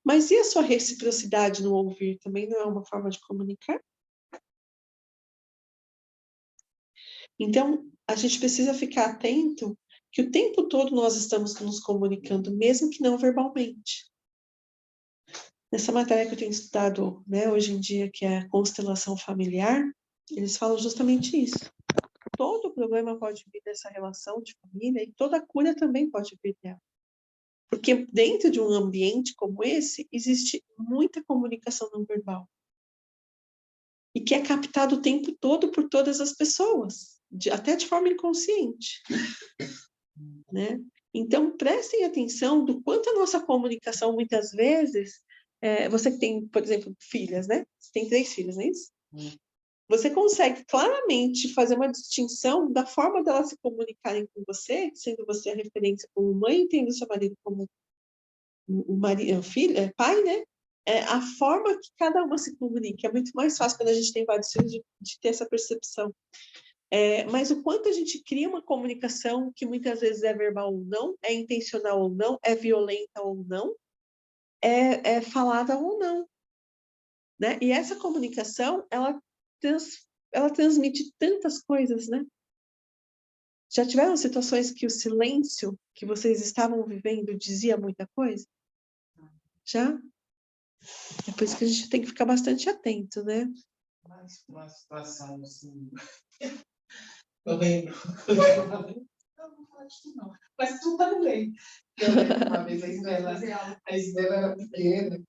Mas e a sua reciprocidade no ouvir? Também não é uma forma de comunicar? Então, a gente precisa ficar atento que o tempo todo nós estamos nos comunicando, mesmo que não verbalmente. Nessa matéria que eu tenho estudado, né, hoje em dia, que é a constelação familiar, eles falam justamente isso. Todo problema pode vir dessa relação de família e toda cura também pode vir dela. Porque dentro de um ambiente como esse, existe muita comunicação não verbal. E que é captado o tempo todo por todas as pessoas, até de forma inconsciente. Né? Então, prestem atenção do quanto a nossa comunicação, muitas vezes, você que tem, por exemplo, filhas, né? Você tem 3 filhas, não é isso? Você consegue claramente fazer uma distinção da forma delas se comunicarem com você, sendo você a referência como mãe, tendo seu marido como o marido, filho, pai, né? A forma que cada uma se comunica. É muito mais fácil quando a gente tem vários filhos de ter essa percepção. Mas o quanto a gente cria uma comunicação que muitas vezes é verbal ou não, é intencional ou não, é violenta ou não, é falada ou não. Né? E essa comunicação, ela transmite tantas coisas, né? Já tiveram situações que o silêncio que vocês estavam vivendo dizia muita coisa? Já? É por isso que a gente tem que ficar bastante atento, né? Mas uma situação assim... Eu lembro. Não falo disso não. Mas tudo tá no meio. Eu lembro uma vez a Isabela era pequena.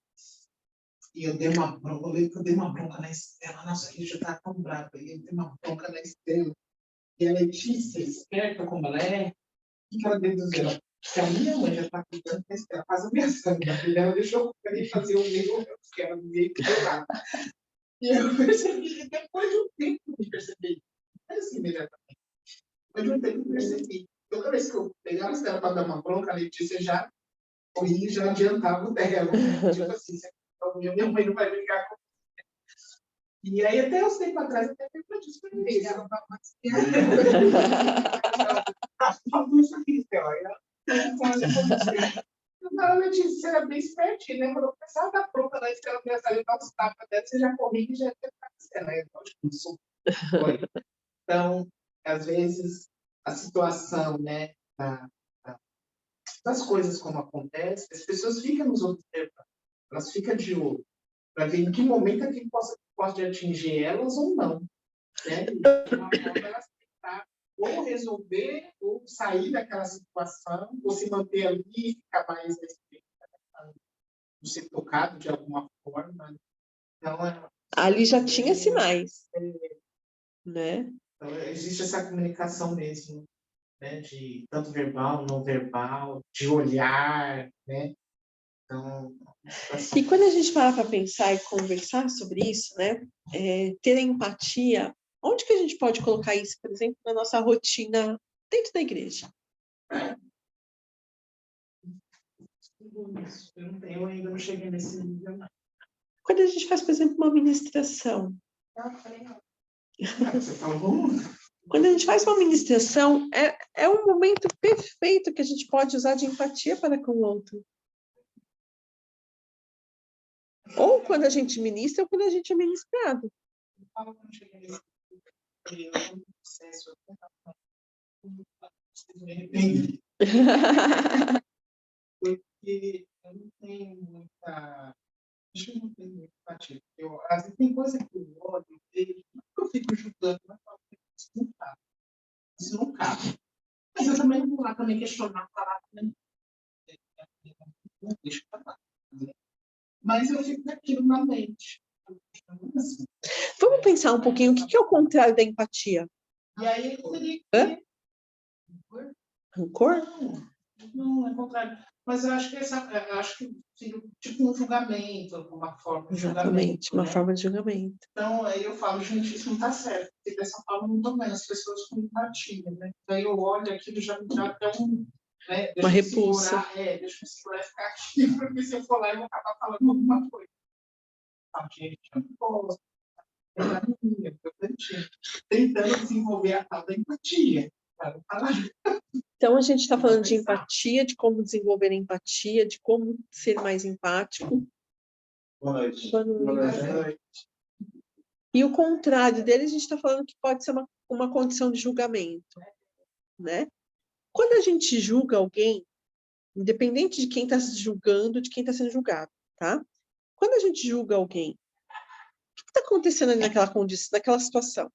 E eu dei uma bronca na Estela. Nossa, a gente tá tão brava. E eu dei uma bronca na Estela. E a Letícia, esperta como ela é, o que ela deduziu? Se a minha mãe já tá cuidando da Estela, faz a minha santa. Ela deixou eu fazer o meu, que era do meio que eu lá. E eu percebi, depois de um tempo eu percebi. Não é assim imediatamente. Depois de um tempo eu percebi. Toda vez que eu pegava a Estela para dar uma bronca, a Letícia já corria e já adiantava o dela. Tipo assim, minha mãe não vai brigar com você. E aí, até uns tempos atrás, até tempo disso para mim. Ela estava mais a Letícia, você era bem espertinha, né? Quando eu começava a dar bronca na Estela, eu começava a dar uns tapas dela, você já corria e já ia ficar com ela. Então, às vezes, a situação, né, das coisas como acontece, as pessoas ficam nos observando, elas ficam de olho, para ver em que momento aquilo pode atingir elas ou não. Né? De uma forma, elas tentar ou resolver, ou sair daquela situação, ou se manter ali e ficar mais não ser tocado de alguma forma. Então, Ali já tinha sinais, né? Então, existe essa comunicação mesmo, né? De tanto verbal, não verbal, de olhar, né? Então, E quando a gente para pensar e conversar sobre isso, né? Ter empatia, onde que a gente pode colocar isso, por exemplo, na nossa rotina dentro da igreja? eu ainda não cheguei nesse nível, não. Quando a gente faz, por exemplo, uma ministração. Você falou? Quando a gente faz uma ministração, é um momento perfeito que a gente pode usar de empatia para com o outro. Ou quando a gente ministra, ou quando a gente é ministrado. Eu falo que eu não cheguei nesse nível, eu estou no processo, eu me arrependi. Porque eu não tenho muita... Acho que eu não tenho muita empatia. Às vezes tem coisa que eu olho, eu vejo, eu fico julgando, mas eu falo, isso não cabe. Isso não cabe. Mas eu também não vou lá também questionar, falar também. Não deixo falar. Mas eu fico naquilo na mente. Vamos pensar um pouquinho o que é o contrário da empatia? E aí seria... Rancor? Não, é contrário. Mas eu acho que seria tipo um julgamento, uma forma de Exatamente, julgamento. uma né? forma de julgamento. Então, aí eu falo, gente, isso não está certo, porque dessa forma não estão vendo as pessoas com empatia, né? Daí eu olho aquilo já até um... Né? Uma repulsa. Deixa eu segurar e ficar aqui, porque se eu for lá eu vou acabar falando alguma coisa. Falo, gente, eu não posso. Tentando desenvolver a tal da empatia. Então, a gente está falando de empatia, de como desenvolver empatia, de como ser mais empático. Boa noite. Boa noite. E o contrário dele, a gente está falando que pode ser uma condição de julgamento, né? Quando a gente julga alguém, independente de quem está se julgando, de quem está sendo julgado, tá? Quando a gente julga alguém, o que está acontecendo ali naquela condição, naquela situação?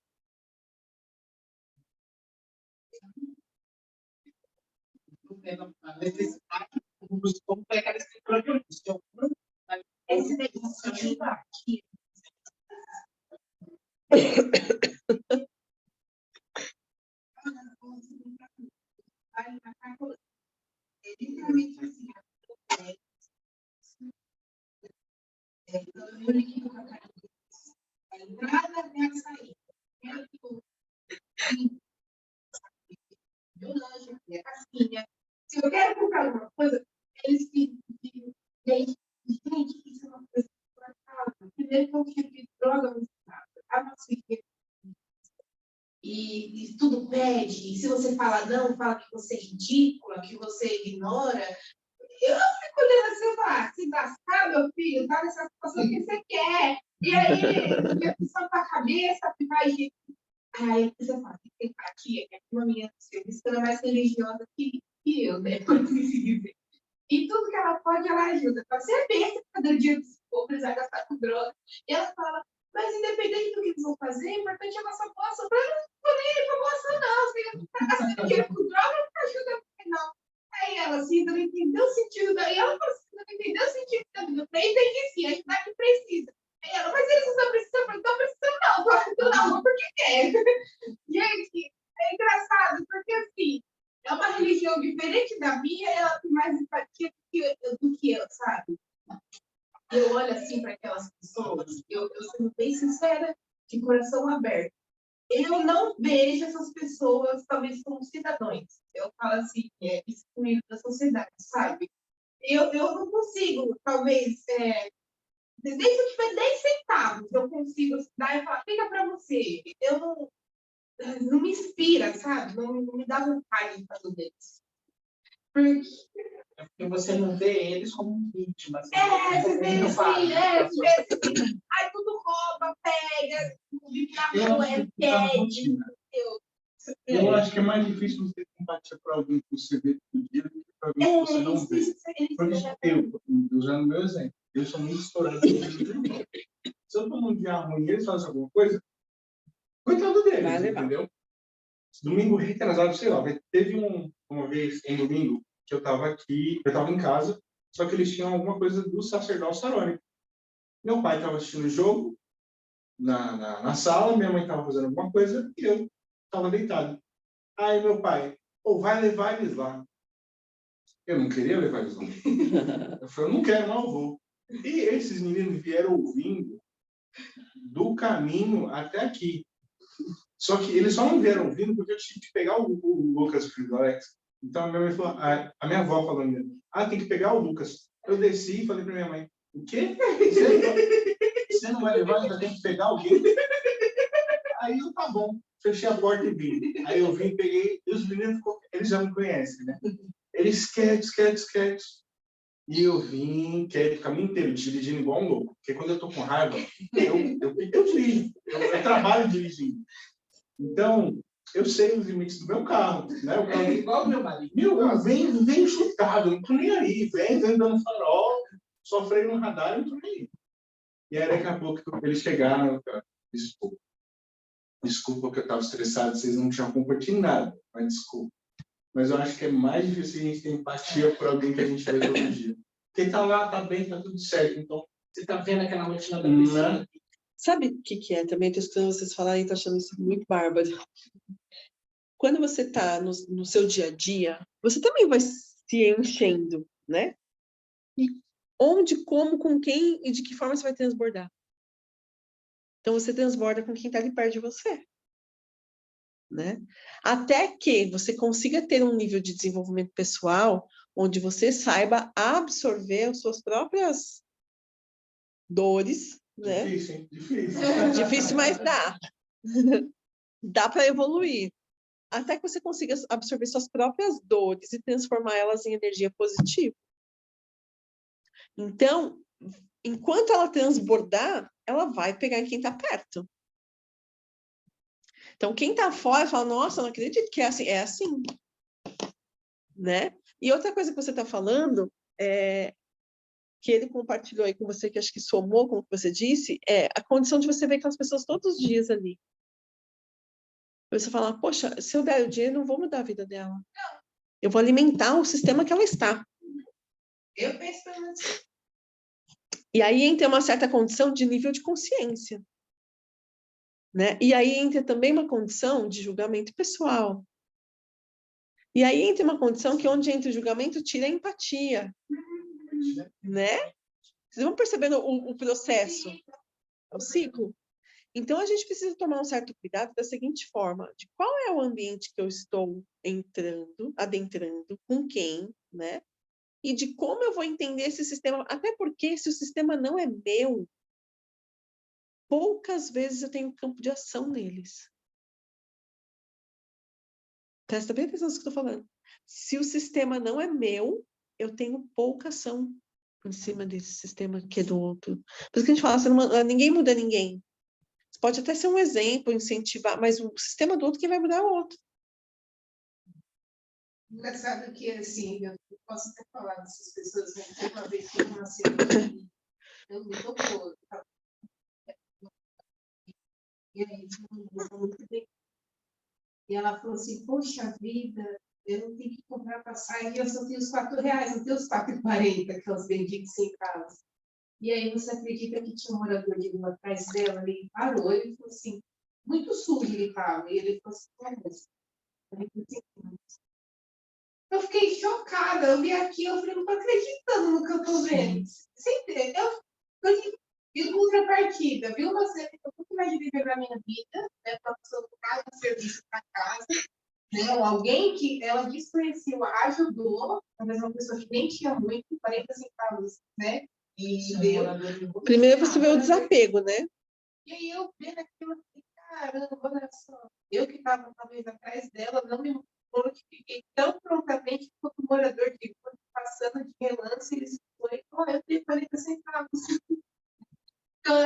A necessidade dos como é aquela escritura que eu disse. Esse negócio de ajudar. Literalmente assim, a entrada e a saída. Meu lanche, minha casquinha. Se eu quero comprar alguma coisa, eles ficam, gente, isso é uma coisa que eu primeiro que eu tipo de droga a nossa igreja. E tudo pede, e se você fala não, fala que você é ridícula, que você ignora. Eu fico olhando assim, se lascar, meu filho, tá nessa situação que você quer. E aí, a pessoa com a cabeça, vai. Aí você fala, tem empatia, que é uma minha serviço, ela é mais religiosa que eu, né? Por assim dizer. E tudo que ela pode, ela ajuda. Você é besta, cada dia dos pobres vai gastar com droga. E ela fala, mas independente do que eles vão fazer, o importante é a nossa boa ação. Eu não tô nem aí pra boa ação, não. Se eu tá gastando dinheiro com droga, não ajuda não. Aí ela assim, não entendeu o sentido da... E ela fala assim, não entendeu o sentido da vida. Eu falei, entendi sim, ajudar que precisa. Aí ela, mas eles não estão precisando. Eu falei, não precisando não, tô ajudando não, porque quer. Gente, é engraçado, porque assim, é uma religião diferente da minha, ela tem mais empatia do que eu, sabe? Eu olho assim para aquelas pessoas, eu sendo bem sincera, de coração aberto. Eu não vejo essas pessoas, talvez, como cidadãos. Eu falo assim, excluído da sociedade, sabe? Eu não consigo, talvez, desde que eu tiver 10 centavos, eu consigo dar e falar, fica para você. Eu não me inspira, sabe? Não me dá vontade de fazer isso. Porque você não vê eles como vítimas. Você vê assim, aí tudo rouba, pega, vive na rua, pede. Eu acho que é mais difícil você ter empatia para alguém que você vê todo dia do que para alguém que você não vê. Por isso, usando o meu exemplo, eu sou muito estourado. Se eu estou num dia ruim e eles fazem alguma coisa, coitado deles, entendeu? domingo retrasado, sei lá, teve uma vez em domingo que eu estava aqui, eu estava em casa, só que eles tinham alguma coisa do sacerdócio sarônico. Meu pai estava assistindo o jogo na sala, minha mãe estava fazendo alguma coisa e eu estava deitado. Aí meu pai, vai levar eles lá. Eu não queria levar eles lá. Eu falei, eu não quero, não, eu vou. E esses meninos vieram ouvindo do caminho até aqui. Só que eles só não vieram ouvindo porque eu tive que pegar o Lucas, o filho do Alex. Então a minha mãe falou, a minha avó falou ainda, tem que pegar o Lucas. Eu desci e falei para minha mãe, o quê? Você não vai levar, ainda tem que pegar alguém? Aí eu, tá bom. Fechei a porta e vim. Aí eu vim, peguei, e os meninos, eles já me conhecem, né? Eles quietos. E eu vim, quieto, o caminho inteiro, dirigindo igual um louco. Porque quando eu tô com raiva, eu dirijo. Eu trabalho dirigindo. Então, eu sei os limites do meu carro, né? O carro é igual ao meu marido. Eu venho chutado, não tô nem aí. Vem dando farol, só freio no radar, eu não tô nem aí. E aí, daqui a pouco, eles chegaram, cara, desculpa que eu estava estressado, vocês não tinham culpa de nada, mas desculpa. Mas eu acho que é mais difícil a gente ter empatia por alguém que a gente vê todo dia. Quem tá lá, tá bem, tá tudo certo. Então, você tá vendo aquela rotina da pessoa. Sabe o que é? Também estou escutando vocês falarem e estou achando isso muito bárbaro. Quando você está no seu dia a dia, você também vai se enchendo, né? E onde, como, com quem e de que forma você vai transbordar. Então, você transborda com quem está ali perto de você. Né? Até que você consiga ter um nível de desenvolvimento pessoal onde você saiba absorver as suas próprias dores, né? Difícil, hein? Difícil. Difícil, mas dá. Dá para evoluir. Até que você consiga absorver suas próprias dores e transformar elas em energia positiva. Então, enquanto ela transbordar, ela vai pegar em quem está perto. Então, quem está fora fala, nossa, não acredito que é assim. É assim. Né? E outra coisa que você está falando, que ele compartilhou aí com você, que acho que somou com o que você disse, é a condição de você ver aquelas pessoas todos os dias ali. Você fala, poxa, se eu der o dinheiro, eu não vou mudar a vida dela. Não. Eu vou alimentar o sistema que ela está. Eu penso assim. E aí entra uma certa condição de nível de consciência. Né? E aí entra também uma condição de julgamento pessoal. E aí entra uma condição que onde entra o julgamento, tira a empatia. Né? Vocês vão percebendo o processo, o ciclo. Então, a gente precisa tomar um certo cuidado da seguinte forma, de qual é o ambiente que eu estou adentrando, com quem, né? E de como eu vou entender esse sistema, até porque se o sistema não é meu, poucas vezes eu tenho campo de ação neles. Presta bem atenção no que eu estou falando. Se o sistema não é meu, eu tenho pouca ação em cima desse sistema que é do outro. Por isso que a gente fala, ninguém muda ninguém. Você pode até ser um exemplo, incentivar, mas o sistema do outro, quem vai mudar é o outro. Engraçado que, assim, eu posso até falar dessas pessoas, né? Uma vez que uma senhora eu me tocou. E aí, e ela falou assim, poxa vida, eu não tenho que comprar passagem, eu só tenho os R$4, não tenho os R$4,40 que elas benditas em casa. E aí você acredita que tinha um morador de rua atrás dela, ele parou, ele falou assim, muito sujo ele estava, e ele falou assim, eu fiquei chocada, eu vi aqui, eu falei, não estou acreditando no que eu estou vendo. Eu contrapartida, viu uma cena que eu nunca imaginei ver na minha vida, né, uma pessoa que faz um serviço para casa, né, alguém que ela desconheceu, ajudou, mas uma pessoa que nem tinha muito, 40 centavos, né, e deu. Primeiro você vê o desapego, né? E aí eu vendo aquilo, eu falei, caramba, olha só, eu que estava talvez atrás dela, não me notifiquei tão prontamente quanto o morador de rua passando de relance, ele se foi, eu tenho 40 centavos. Então,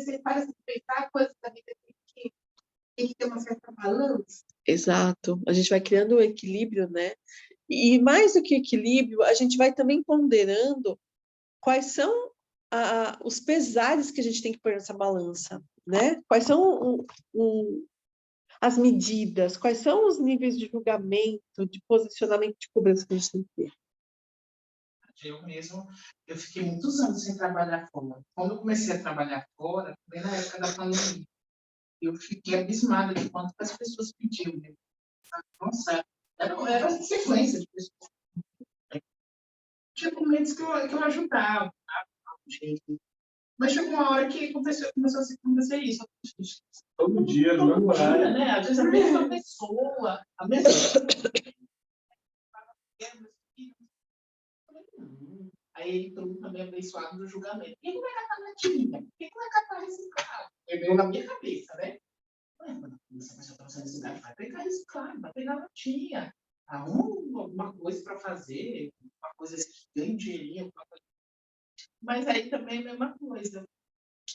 você para se pensar, coisas da vida tem que ter uma certa balança. Exato. A gente vai criando um equilíbrio, né? E mais do que equilíbrio, a gente vai também ponderando quais são os pesares que a gente tem que pôr nessa balança, né? Quais são as medidas, quais são os níveis de julgamento, de posicionamento de cobrança que a gente tem que ter? Eu mesmo, eu fiquei muitos anos sem trabalhar fora. Quando eu comecei a trabalhar fora, foi na época da pandemia, eu fiquei abismada de quanto as pessoas pediam. Né? Nossa, era uma sequência de pessoas. Tinha momentos que eu ajudava, gente. Mas chegou uma hora que começou a acontecer isso. Todo dia, no mesmo horário. Né? Às vezes a mesma pessoa, a mesma Aí ele entrou também abençoado no julgamento. Quem não vai catar latinha? Quem não vai catar reciclado? Veio na minha cabeça, né? Essa pessoa está fazendo necessidade, vai pegar reciclado, vai pegar latinha. Arruma alguma coisa para fazer, uma coisa que ganha um dinheirinho. Mas aí também é a mesma coisa.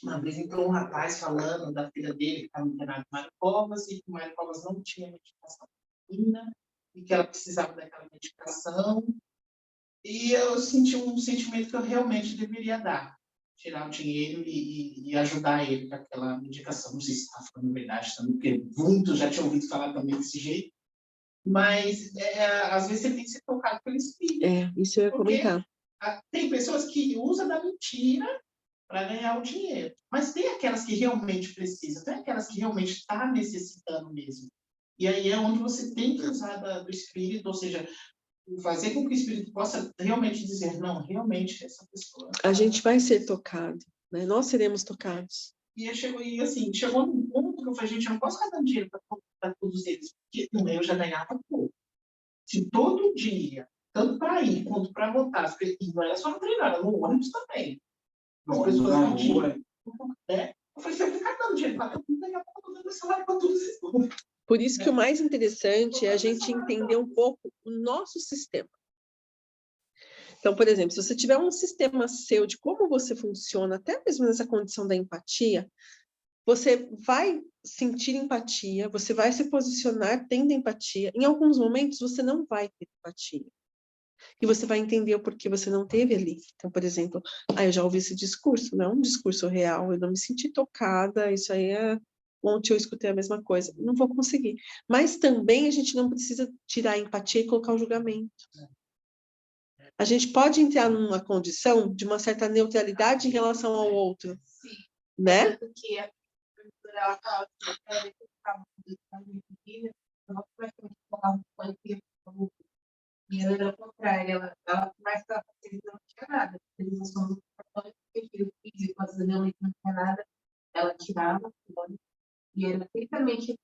Uma vez entrou um rapaz falando da filha dele que estava internada em Mário Covas e que o Mário Covas não tinha medicação e que ela precisava daquela medicação. E eu senti um sentimento que eu realmente deveria dar. Tirar o dinheiro e ajudar ele com aquela medicação. Não sei se está falando verdade também, porque muitos já tinham ouvido falar também desse jeito. Mas, às vezes, você tem que ser tocado pelo espírito. Isso eu ia comentar. Tem pessoas que usam da mentira para ganhar o dinheiro. Mas tem aquelas que realmente precisam, tem aquelas que realmente estão necessitando mesmo. E aí é onde você tem que usar do espírito, ou seja, fazer com que o espírito possa realmente dizer, não, realmente essa pessoa... A gente vai ser tocado, né? Nós seremos tocados. E chegou num ponto que eu falei, gente, eu não posso ficar dando dinheiro para todos eles, porque eu já ganhava pouco. Se todo dia, tanto para ir quanto para voltar, porque não era só no treinar, era no ônibus também. As pessoas não tinham. Eu falei, se eu ficar dando dinheiro para todo mundo, daqui a pouco eu estou dando salário para todos esses. Por isso que o mais interessante é a gente entender um pouco o nosso sistema. Então, por exemplo, se você tiver um sistema seu de como você funciona, até mesmo nessa condição da empatia, você vai sentir empatia, você vai se posicionar tendo empatia. Em alguns momentos, você não vai ter empatia. E você vai entender o porquê você não teve ali. Então, por exemplo, eu já ouvi esse discurso, não é um discurso real, eu não me senti tocada, isso aí é... Ontem eu escutei a mesma coisa, não vou conseguir. Mas também a gente não precisa tirar a empatia e colocar o julgamento. A gente pode entrar numa condição de uma certa neutralidade em relação ao outro, né? Porque a cultura, ela fala e ela era o contrário, ela mais para fazer não tinha nada. Eles não são físico, as não tinha nada, ela tirava e era perfeitamente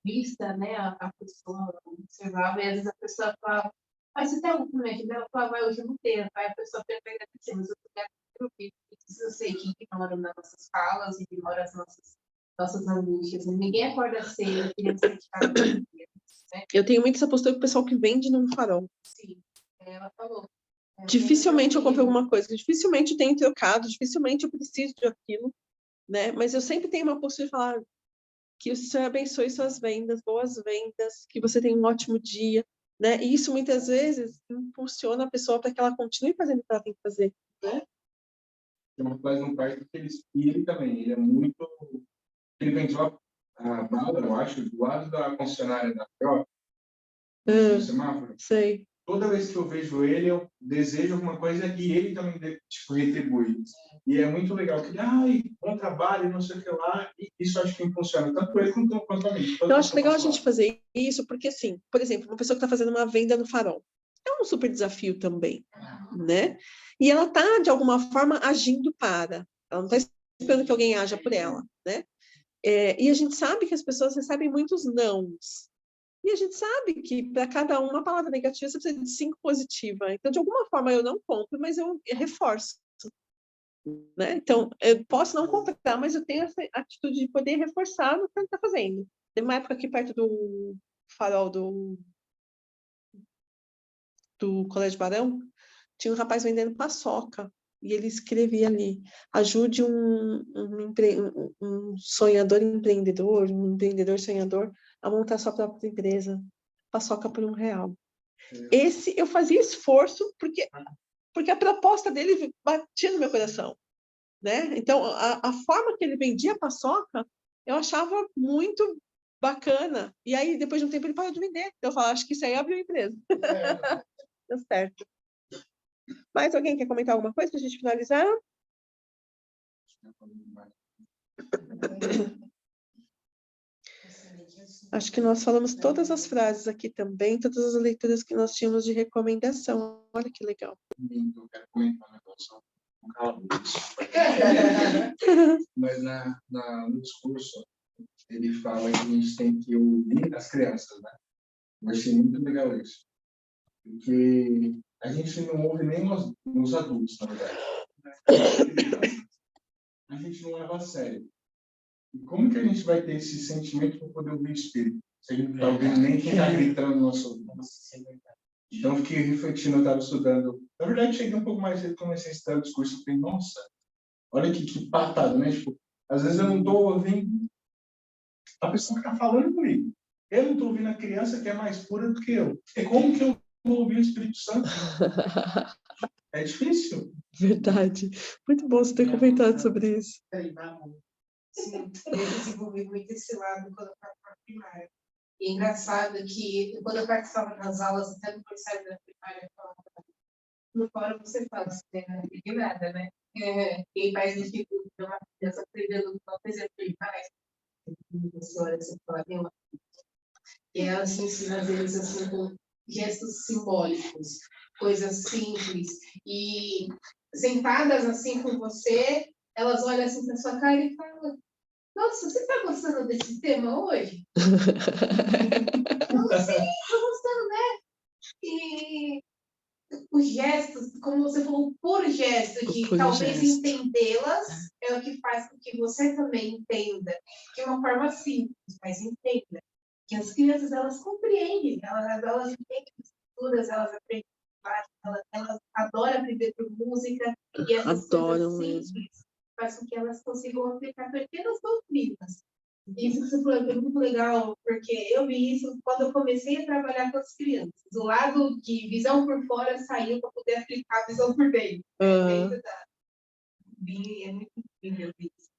vista, né? A pessoa observava, e às vezes a pessoa falava, mas você tem algum momento dela? Eu falava, hoje eu não tenho. Aí a pessoa pensa, mas eu quero ouvir, eu sei que ignora nas nossas falas, ignora as nossas angústias. Ninguém acorda cedo, querendo ser tirado. Eu tenho muito essa postura do pessoal que vende num farol. Sim, ela falou. Dificilmente eu compro alguma coisa, dificilmente eu tenho trocado, dificilmente eu preciso de aquilo, né? Mas eu sempre tenho uma postura de falar que o Senhor abençoe suas vendas, boas vendas, que você tenha um ótimo dia, né? E isso muitas vezes impulsiona a pessoa para que ela continue fazendo o que ela tem que fazer, né? Faz um parte que ele também, ele é muito... Ele vendeu a bala, eu acho, do lado da concessionária da Pro, no semáforo. Sei. Toda vez que eu vejo ele, eu desejo alguma coisa e ele também retribui. E é muito legal que ele, bom trabalho, não sei o que lá, e isso acho que funciona tanto ele quanto a mim. Eu acho legal a gente fazer isso, porque assim, por exemplo, uma pessoa que está fazendo uma venda no farol, é um super desafio também, né? E ela está, de alguma forma, agindo ela não está esperando que alguém haja por ela, né? E a gente sabe que as pessoas recebem muitos nãos. E a gente sabe que para cada uma palavra negativa você precisa de 5 positivas. Então, de alguma forma, eu não compro, mas eu reforço. Né? Então, eu posso não comprar, mas eu tenho essa atitude de poder reforçar no que ele está fazendo. Tem uma época aqui perto do farol do Colégio Barão, tinha um rapaz vendendo paçoca. E ele escrevia ali, ajude um sonhador empreendedor, um empreendedor sonhador, a montar sua própria empresa. Paçoca por R$1. Esse eu fazia esforço, porque a proposta dele batia no meu coração. Né? Então, a forma que ele vendia a paçoca, eu achava muito bacana. E aí, depois de um tempo, ele parou de vender. Eu falo, acho que isso aí abriu a empresa. Deu certo. Mais alguém quer comentar alguma coisa para a gente finalizar? Acho que nós falamos todas as frases aqui também, todas as leituras que nós tínhamos de recomendação. Olha que legal. Eu quero comentar um negócio. Mas no discurso, ele fala que a gente tem que ouvir as crianças, né? Eu achei muito legal isso. Porque a gente não ouve nem os adultos, na verdade. A gente não leva a sério. E como que a gente vai ter esse sentimento para poder ouvir o Espírito? Se a gente não está ouvindo nem quem está gritando no nosso ouvido. Então, eu fiquei refletindo, eu estava estudando. Na verdade, cheguei um pouco mais cedo, comecei a estudar o discurso e falei, nossa, olha que patado, né? Tipo, às vezes eu não estou ouvindo a pessoa que está falando comigo. Eu não estou ouvindo a criança que é mais pura do que eu. E como que eu vou ouvir o Espírito Santo? É difícil. Verdade. Muito bom você ter comentado sobre isso. Sim, eu desenvolvi muito esse lado quando eu estava na primária. E é engraçado que quando eu participava das aulas, até no começo da primária, no fórum você fala, você não aprende nada, né? Quem faz dificuldade é uma criança aprendendo qual exemplo ele faz. Você olha, você fala, e ela se ensina, às vezes, assim, com gestos simbólicos, coisas simples. E sentadas assim com você, elas olham assim para sua cara e falam, nossa, você está gostando desse tema hoje? Não, sim, estou gostando, né? E os gestos, como você falou, por gesto de talvez entendê-las é o que faz com que você também entenda, de uma forma simples, mas entenda. Que as crianças, elas compreendem, elas entendem as culturas, elas aprendem, elas adoram aprender por música, e essas coisas simples faz com que elas consigam aplicar pequenas doutrinas. Isso que você falou é muito legal, porque eu vi isso quando eu comecei a trabalhar com as crianças. O lado de visão por fora saiu para poder aplicar a visão por dentro. É muito incrível isso.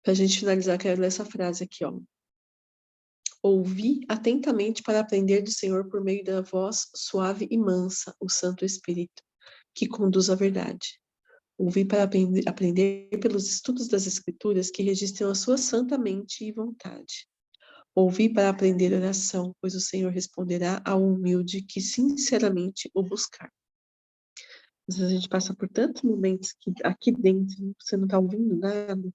Para a gente finalizar, quero ler essa frase aqui, ó. Ouvi atentamente para aprender do Senhor por meio da voz suave e mansa, o Santo Espírito, que conduz à verdade. Ouvi para aprender pelos estudos das Escrituras que registram a sua santa mente e vontade. Ouvi para aprender oração, pois o Senhor responderá ao humilde que sinceramente o buscar. Às vezes a gente passa por tantos momentos que aqui dentro você não está ouvindo nada,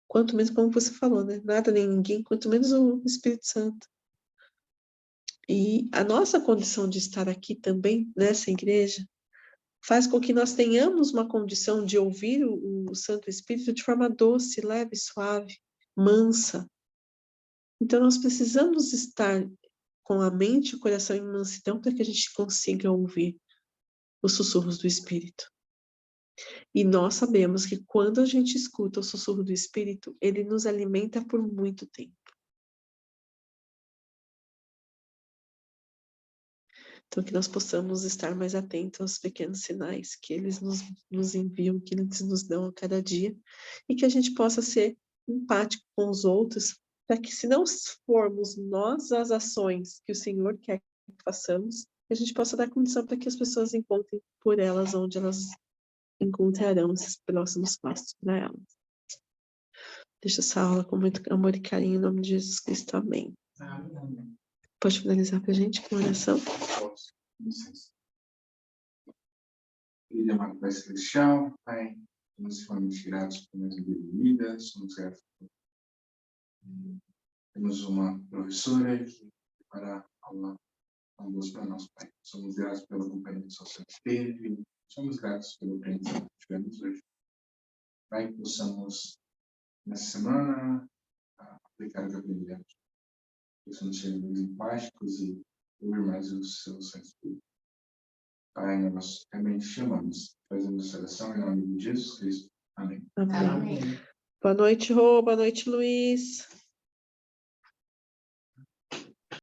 quanto menos, como você falou, né? Nada nem ninguém, quanto menos o Espírito Santo. E a nossa condição de estar aqui também, nessa igreja, faz com que nós tenhamos uma condição de ouvir o Santo Espírito de forma doce, leve, suave, mansa. Então, nós precisamos estar com a mente e o coração em mansidão para que a gente consiga ouvir os sussurros do Espírito. E nós sabemos que quando a gente escuta o sussurro do Espírito, ele nos alimenta por muito tempo. Então, que nós possamos estar mais atentos aos pequenos sinais que eles nos enviam, que eles nos dão a cada dia, e que a gente possa ser empático com os outros, para que, se não formos nós as ações que o Senhor quer que façamos, a gente possa dar condição para que as pessoas encontrem por elas onde elas encontrarão esses próximos passos para elas. Deixa essa aula com muito amor e carinho, em nome de Jesus Cristo. Amém. Amém. Pode finalizar para a gente com oração? Posso. Licença. Querido amado Pai Celestial, Pai, somos extremamente gratos por mais vida, somos gratos por temos uma professora que prepara a aula tão boa para nós, Pai. Somos gratos pela companhia que você teve e somos gratos pelo aprendizado que tivemos hoje. Pai, que possamos, nessa semana, aplicar o que aprendemos. Possamos ser mais empáticos e ouvir mais o seu Santo Espírito. Pai, nós realmente chamamos, fazemos essa oração em nome de Jesus Cristo. Amém. Amém. Boa noite, Rô. Boa noite, Luiz.